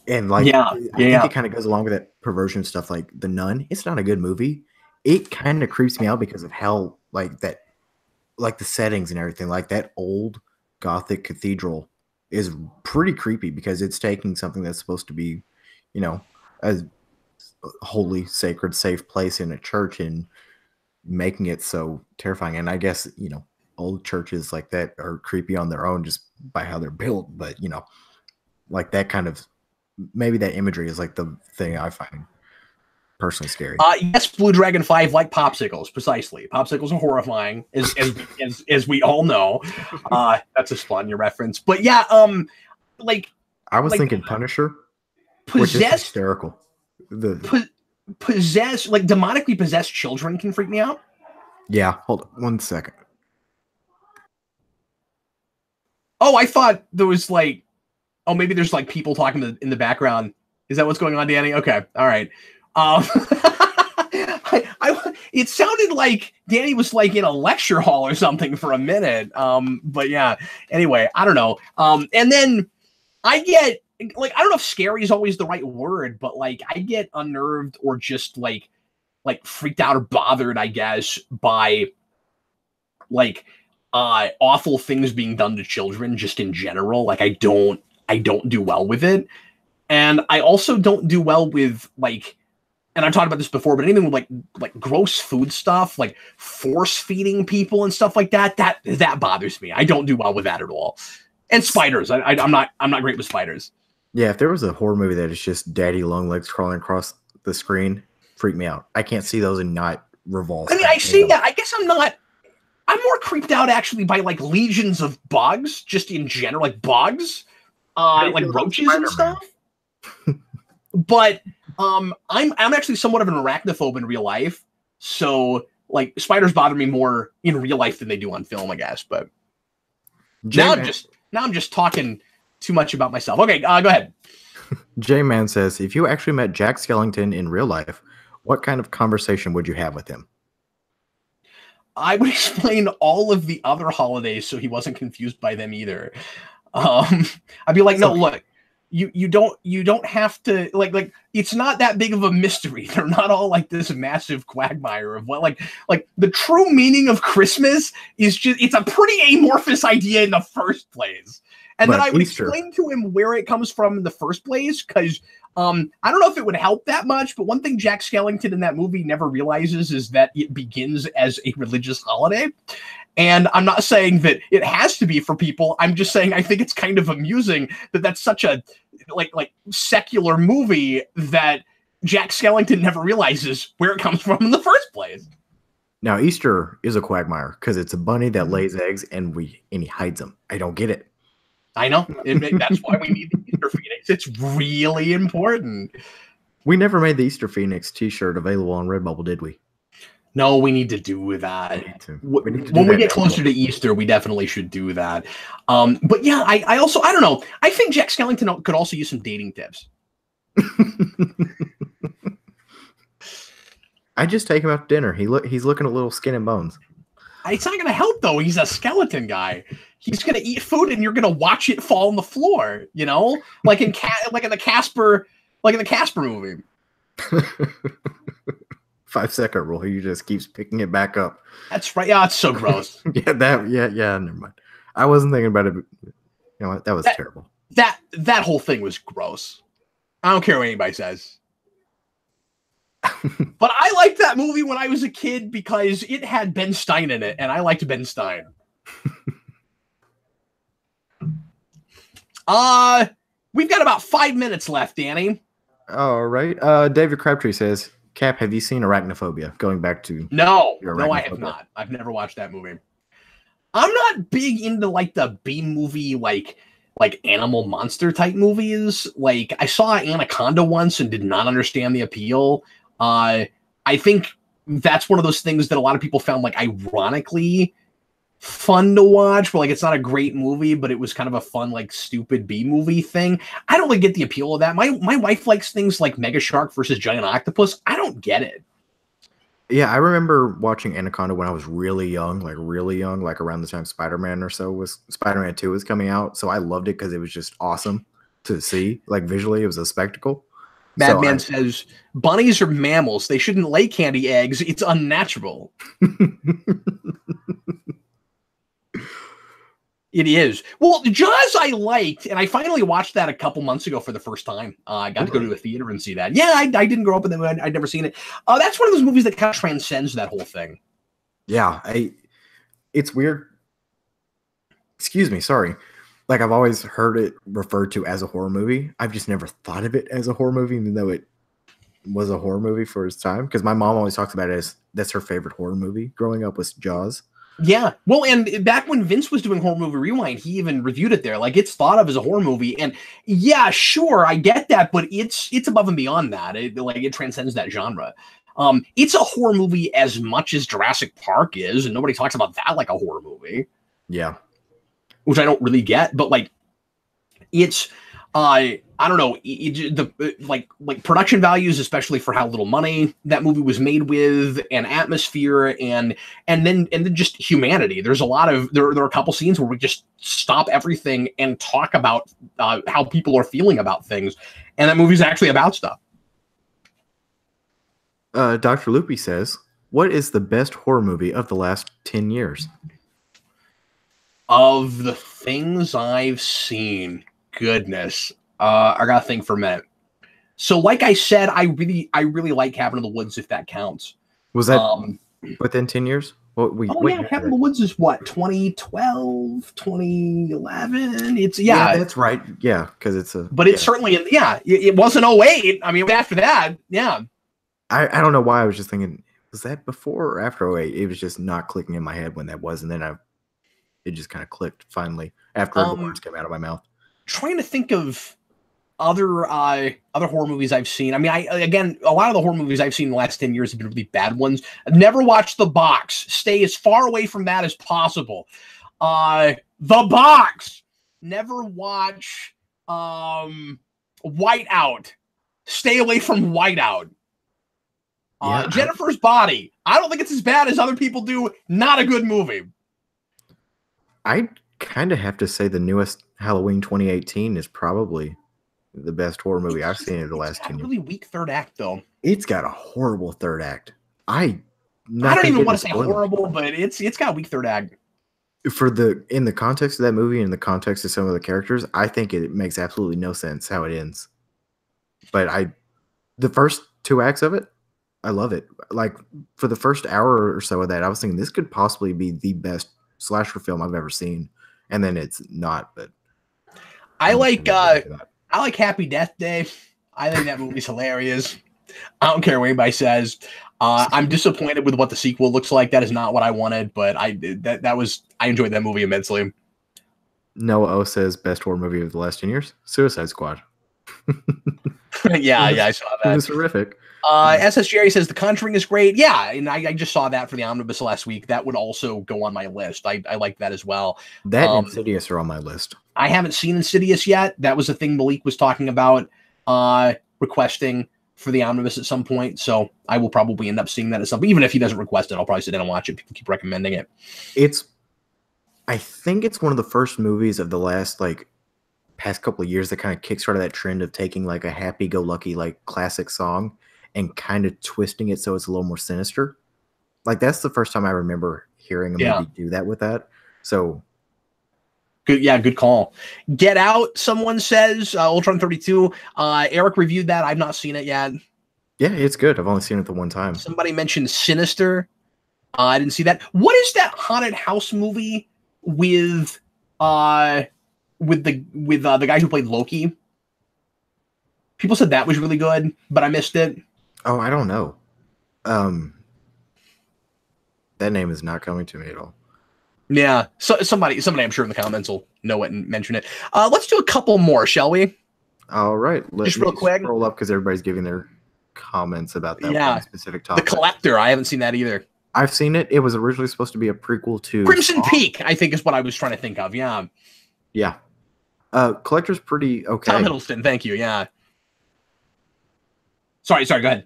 And like, I think it kind of goes along with that perversion stuff. Like The Nun, it's not a good movie. It kind of creeps me out because of how like that, like the settings and everything. Like that old Gothic cathedral is pretty creepy because it's taking something that's supposed to be, a holy, sacred, safe place in a church and making it so terrifying. And I guess, old churches like that are creepy on their own just by how they're built. But, like that kind of, maybe that imagery is like the thing I find personally scary. Yes, Blue Dragon 5 like popsicles, precisely. Popsicles are horrifying, as we all know. That's a fun, your reference. But yeah, like I was thinking Punisher, which is hysterical. Possessed, like demonically possessed children can freak me out. Yeah, hold on 1 second. Oh, I thought there was like, maybe there's like people talking in the background. Is that what's going on, Danny? Okay, all right. It sounded like Danny was like in a lecture hall or something for a minute. But yeah, anyway, I don't know. And then I get like, I don't know if scary is always the right word, but like I get unnerved or just like freaked out or bothered, I guess, by like awful things being done to children just in general. Like I don't do well with it. And I also don't do well with like, and I've talked about this before, but anything with like gross food stuff, like force feeding people and stuff like that, that bothers me. I don't do well with that at all. And spiders, I'm not great with spiders. Yeah, if there was a horror movie that is just daddy long legs crawling across the screen, freak me out. I can't see those and not revolve. I mean, I see that. I guess I'm more creeped out actually by like legions of bugs, just in general, like bugs, like roaches and stuff. But I'm actually somewhat of an arachnophobe in real life, so like spiders bother me more in real life than they do on film, I guess. But now I'm just talking too much about myself. Okay, go ahead. J-Man says, if you actually met Jack Skellington in real life, what kind of conversation would you have with him? I would explain all of the other holidays so he wasn't confused by them either. I'd be like, no, look, you don't have to like it's not that big of a mystery. They're not all like this massive quagmire of what like the true meaning of Christmas is just it's a pretty amorphous idea in the first place. And then I would explain to him where it comes from in the first place, because I don't know if it would help that much, but one thing Jack Skellington in that movie never realizes is that it begins as a religious holiday. And I'm not saying that it has to be for people. I'm just saying I think it's kind of amusing that that's such a like secular movie that Jack Skellington never realizes where it comes from in the first place. Now, Easter is a quagmire because it's a bunny that lays eggs and he hides them. I don't get it. I know. That's why we need the Easter Phoenix. It's really important. We never made the Easter Phoenix t-shirt available on Redbubble, did we? No, we need to do that. When we get closer to Easter, we definitely should do that. But yeah, I also, I don't know. I think Jack Skellington could also use some dating tips. I just take him out to dinner. He's looking a little skin and bones. It's not going to help, though. He's a skeleton guy. He's going to eat food, and you're going to watch it fall on the floor. You know, like in the Casper movie. 5-second rule. He just keeps picking it back up. That's right. Yeah, it's so gross. Yeah. Never mind. I wasn't thinking about it. But, you know what? That was terrible. That whole thing was gross. I don't care what anybody says. But I liked that movie when I was a kid because it had Ben Stein in it, and I liked Ben Stein. We've got about 5 minutes left, Danny. All right. David Crabtree says, Cap, have you seen Arachnophobia? Going back to no, I have not. I've never watched that movie. I'm not big into like the B movie, like animal monster type movies. Like I saw Anaconda once and did not understand the appeal. I think that's one of those things that a lot of people found like ironically fun to watch, but like it's not a great movie, but it was kind of a fun, like stupid B movie thing. I don't really get the appeal of that. My wife likes things like Mega Shark versus Giant Octopus. I don't get it. Yeah, I remember watching Anaconda when I was really young, like around the time Spider-Man 2 was coming out. So I loved it because it was just awesome to see. Like visually, it was a spectacle. Madman says, bunnies are mammals. They shouldn't lay candy eggs. It's unnatural. It is. Well, Jaws I liked, and I finally watched that a couple months ago for the first time. I got to go to a theater and see that. Yeah, I didn't grow up with it. I'd never seen it. That's one of those movies that kind of transcends that whole thing. Yeah, it's weird. Excuse me, sorry. Like, I've always heard it referred to as a horror movie. I've just never thought of it as a horror movie, even though it was a horror movie for its time. Because my mom always talks about it as that's her favorite horror movie growing up was Jaws. Yeah. Well, and back when Vince was doing Horror Movie Rewind, he even reviewed it there. Like, it's thought of as a horror movie. And yeah, sure, I get that, but it's above and beyond that. It transcends that genre. It's a horror movie as much as Jurassic Park is, and nobody talks about that like a horror movie. Yeah. Which I don't really get, but like it's I don't know, like production values, especially for how little money that movie was made with, and atmosphere, and then just humanity. There's a lot of there are a couple scenes where we just stop everything and talk about how people are feeling about things, and that movie's actually about stuff. Dr. Loopy says, what is the best horror movie of the last 10 years? Of the things I've seen, goodness, I gotta think for a minute. So, like I said, I really like Cabin in the Woods, if that counts. Was that within 10 years? Well, Cabin in the Woods is what, 2012, 2011? Yeah, that's right. Yeah, because it's a. But it's certainly, it wasn't 08. I mean, after that, yeah. I don't know why I was just thinking, was that before or after 08? It was just not clicking in my head when that was, and then it just kind of clicked finally after the words came out of my mouth. Trying to think of other horror movies I've seen. I mean, again, a lot of the horror movies I've seen in the last 10 years have been really bad ones. I've never watched The Box. Stay as far away from that as possible. The Box. Never watch Whiteout. Stay away from Whiteout. Jennifer's Body. I don't think it's as bad as other people do. Not a good movie. I kind of have to say the newest Halloween 2018 is probably the best horror movie I've seen in the last 10 years. Really weak third act, though. It's got a horrible third act. I don't even want to say horrible, but it's got a weak third act. In the context of that movie and in the context of some of the characters, I think it makes absolutely no sense how it ends. But the first 2 acts of it, I love it. Like, for the first hour or so of that, I was thinking this could possibly be the best slasher film I've ever seen, and then it's not. But I like Happy Death Day. I think that movie's hilarious. I don't care what anybody says. I'm disappointed with what the sequel looks like. That is not what I wanted, but I enjoyed that movie immensely. Noah O says best horror movie of the last 10 years, Suicide Squad. yeah, I saw that. It was horrific. SS Jerry says The Conjuring is great. Yeah, and I just saw that for the omnibus last week. That would also go on my list. I like that as well. That and Insidious are on my list. I haven't seen Insidious yet. That was the thing Malik was talking about, requesting for the omnibus at some point. So I will probably end up seeing that at some point. Even if he doesn't request it, I'll probably sit down and watch it. People keep recommending it. I think it's one of the first movies of the last past couple of years that kind of kickstarted that trend of taking like a happy-go-lucky classic song and kind of twisting it so it's a little more sinister. Like, that's the first time I remember hearing a movie do that with that. So good, good call. Get Out, someone says. Ultron 32. Eric reviewed that. I've not seen it yet. Yeah, it's good. I've only seen it the one time. Somebody mentioned Sinister. I didn't see that. What is that haunted house movie with the guy who played Loki? People said that was really good, but I missed it. Oh, I don't know. That name is not coming to me at all. Yeah, so somebody I'm sure in the comments will know it and mention it. Let's do a couple more, shall we? All right. Just real quick. Scroll up because everybody's giving their comments about that one specific topic. The Collector. I haven't seen that either. I've seen it. It was originally supposed to be a prequel to Crimson Peak, I think is what I was trying to think of. Yeah. Yeah. Collector's pretty okay. Tom Hiddleston, thank you. Yeah. Sorry, go ahead.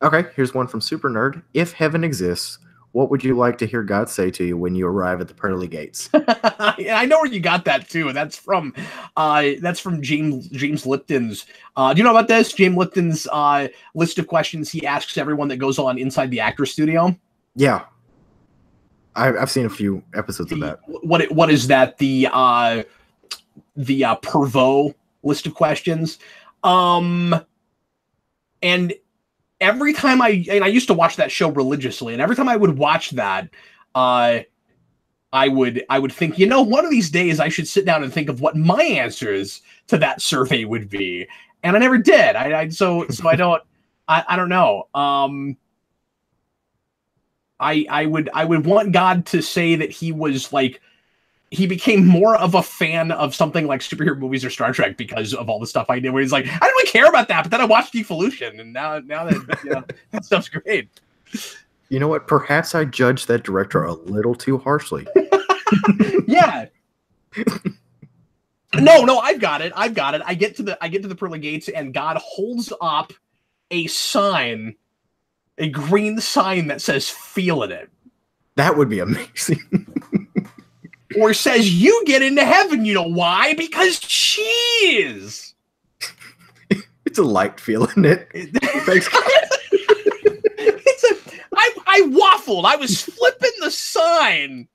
Okay, here's one from Super Nerd. If heaven exists, what would you like to hear God say to you when you arrive at the pearly gates? Yeah, I know where you got that too. That's from James Lipton's. Do you know about this? James Lipton's list of questions he asks everyone that goes on inside the actor studio. Yeah, I've seen a few episodes of that. What is that? The Pervo list of questions. And every time I used to watch that show religiously, and every time I would watch that, I would think, one of these days I should sit down and think of what my answers to that survey would be, and I never did. So I don't know. I would want God to say that he was he became more of a fan of something like superhero movies or Star Trek because of all the stuff I did, where he's like, I don't really care about that, but then I watched Geekvolution, and now that that stuff's great. You know what? Perhaps I judged that director a little too harshly. Yeah. No, I've got it. I get to the pearly gates, and God holds up a sign, a green sign that says "Feeling It." That would be amazing. Or says, you get into heaven. You know why? Because cheese. It's a light feeling it. I waffled. I was flipping the sign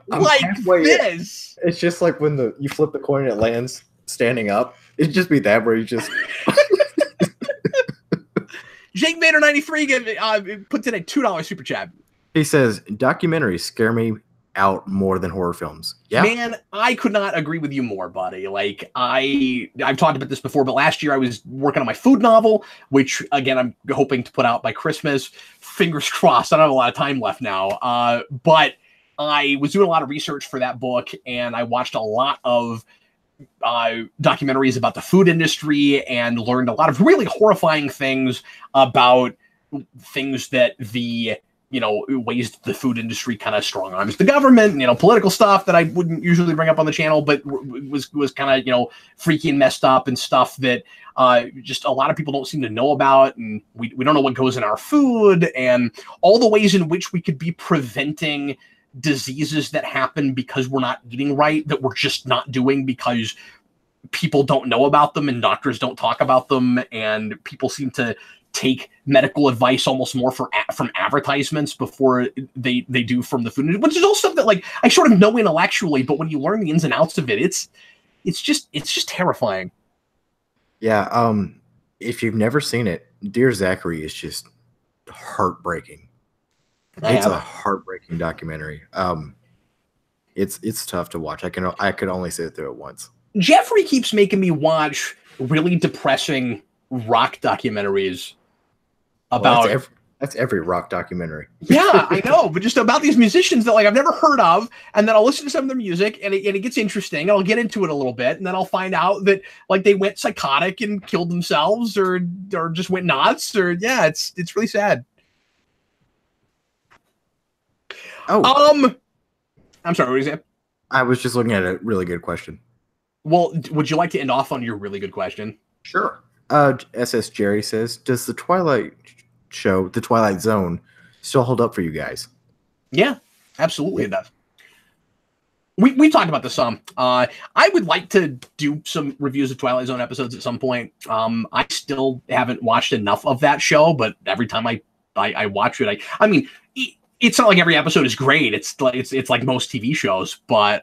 this. It's just like when you flip the coin and it lands. standing up. It'd just be that where you just. Jake Vader 93 puts in a $2 super chat. He says documentaries scare me out more than horror films. Yeah, man, I could not agree with you more, buddy. Like I've talked about this before, but last year I was working on my food novel, which again I'm hoping to put out by Christmas. Fingers crossed. I don't have a lot of time left now, but I was doing a lot of research for that book, and I watched a lot of documentaries about the food industry and learned a lot of really horrifying things about things that ways the food industry kind of strong arms the government, political stuff that I wouldn't usually bring up on the channel, but was kind of, freaky and messed up and stuff that just a lot of people don't seem to know about. And we don't know what goes in our food and all the ways in which we could be preventing diseases that happen because we're not eating right, that we're just not doing because people don't know about them and doctors don't talk about them. And people seem to take medical advice almost more from advertisements before they do from the food, which is all stuff that like I sort of know intellectually, but when you learn the ins and outs of it, it's just terrifying. Yeah. If you've never seen it, Dear Zachary is just heartbreaking. It's a heartbreaking documentary. It's tough to watch. I could only sit through it once. Jeffrey keeps making me watch really depressing rock documentaries about that's every rock documentary. Yeah, I know, but just about these musicians that like I've never heard of, and then I'll listen to some of their music and it gets interesting and I'll get into it a little bit, and then I'll find out that like they went psychotic and killed themselves or just went nuts it's really sad. Oh. I'm sorry, what did you say? I was just looking at a really good question. Well, would you like to end off on your really good question? Sure. SS Jerry says, does the Twilight show, The Twilight Zone, still hold up for you guys? Yeah, absolutely it does. We talked about this some. I would like to do some reviews of Twilight Zone episodes at some point. I still haven't watched enough of that show, but every time I watch it, I mean, it's not like every episode is great. It's like most TV shows, but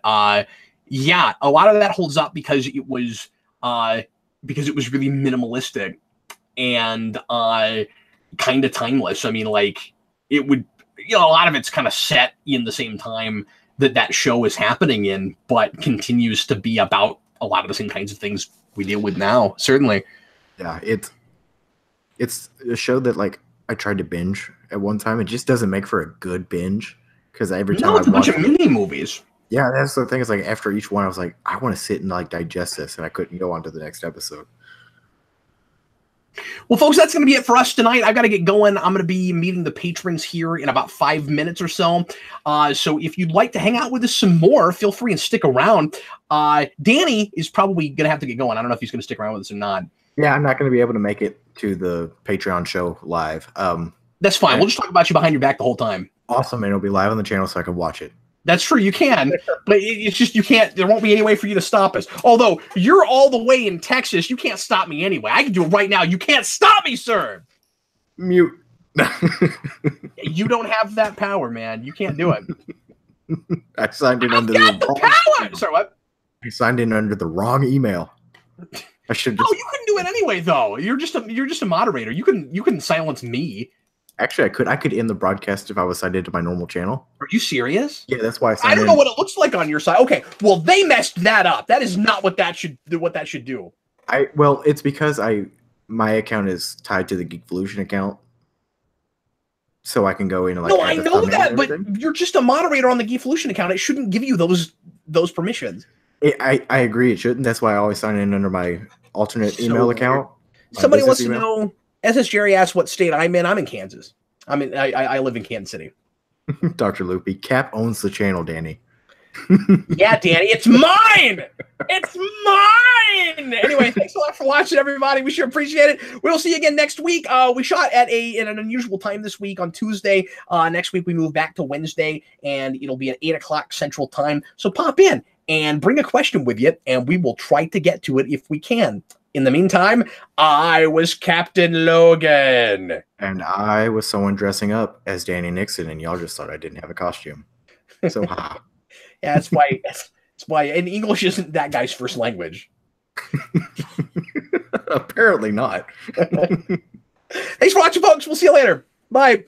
yeah, a lot of that holds up because it was really minimalistic and kind of timeless. I mean, like it would, a lot of it's kind of set in the same time that show is happening in, but continues to be about a lot of the same kinds of things we deal with now. Certainly. Yeah, it's a show that like I tried to binge at one time. It just doesn't make for a good binge because every time it's a bunch of mini movies. Yeah, that's the thing. Is like after each one, I was like, I want to sit and like digest this, and I couldn't go on to the next episode. Well, folks, that's going to be it for us tonight. I've got to get going. I'm going to be meeting the patrons here in about 5 minutes or so. So if you'd like to hang out with us some more, feel free and stick around. Danny is probably going to have to get going. I don't know if he's going to stick around with us or not. Yeah, I'm not going to be able to make it to the Patreon show live. That's fine. We'll just talk about you behind your back the whole time. Awesome, and it'll be live on the channel so I can watch it. That's true, you can, but it's just you can't. There won't be any way for you to stop us. Although you're all the way in Texas, you can't stop me anyway. I can do it right now. You can't stop me, sir. Mute. You don't have that power, man. You can't do it. I signed in under the power. Sorry, what? I signed in under the wrong email. I should. Oh, you couldn't do it anyway, though. You're just a moderator. You couldn't silence me. Actually, I could end the broadcast if I was signed into my normal channel. Are you serious? Yeah, that's why I signed in. I don't know what it looks like on your side. Okay, well, they messed that up. That is not what that should do. Well, it's because my account is tied to the Geekvolution account, so I can go in and like. No, I know that, but you're just a moderator on the Geekvolution account. It shouldn't give you those permissions. I agree, it shouldn't. That's why I always sign in under my alternate email account. Somebody wants to know. SS Jerry asked what state I'm in. I'm in Kansas. I live in Kansas City. Dr. Loopy, Cap owns the channel, Danny. Yeah, Danny, it's mine. It's mine. Anyway, thanks a lot for watching, everybody. We sure appreciate it. We'll see you again next week. We shot at an unusual time this week on Tuesday. Next week we move back to Wednesday, and it'll be at 8 o'clock Central Time. So pop in and bring a question with you, and we will try to get to it if we can. In the meantime, I was Captain Logan. And I was someone dressing up as Danny Nixon, and y'all just thought I didn't have a costume. So, ha. Yeah, that's why and English isn't that guy's first language. Apparently not. Thanks for watching, folks. We'll see you later. Bye.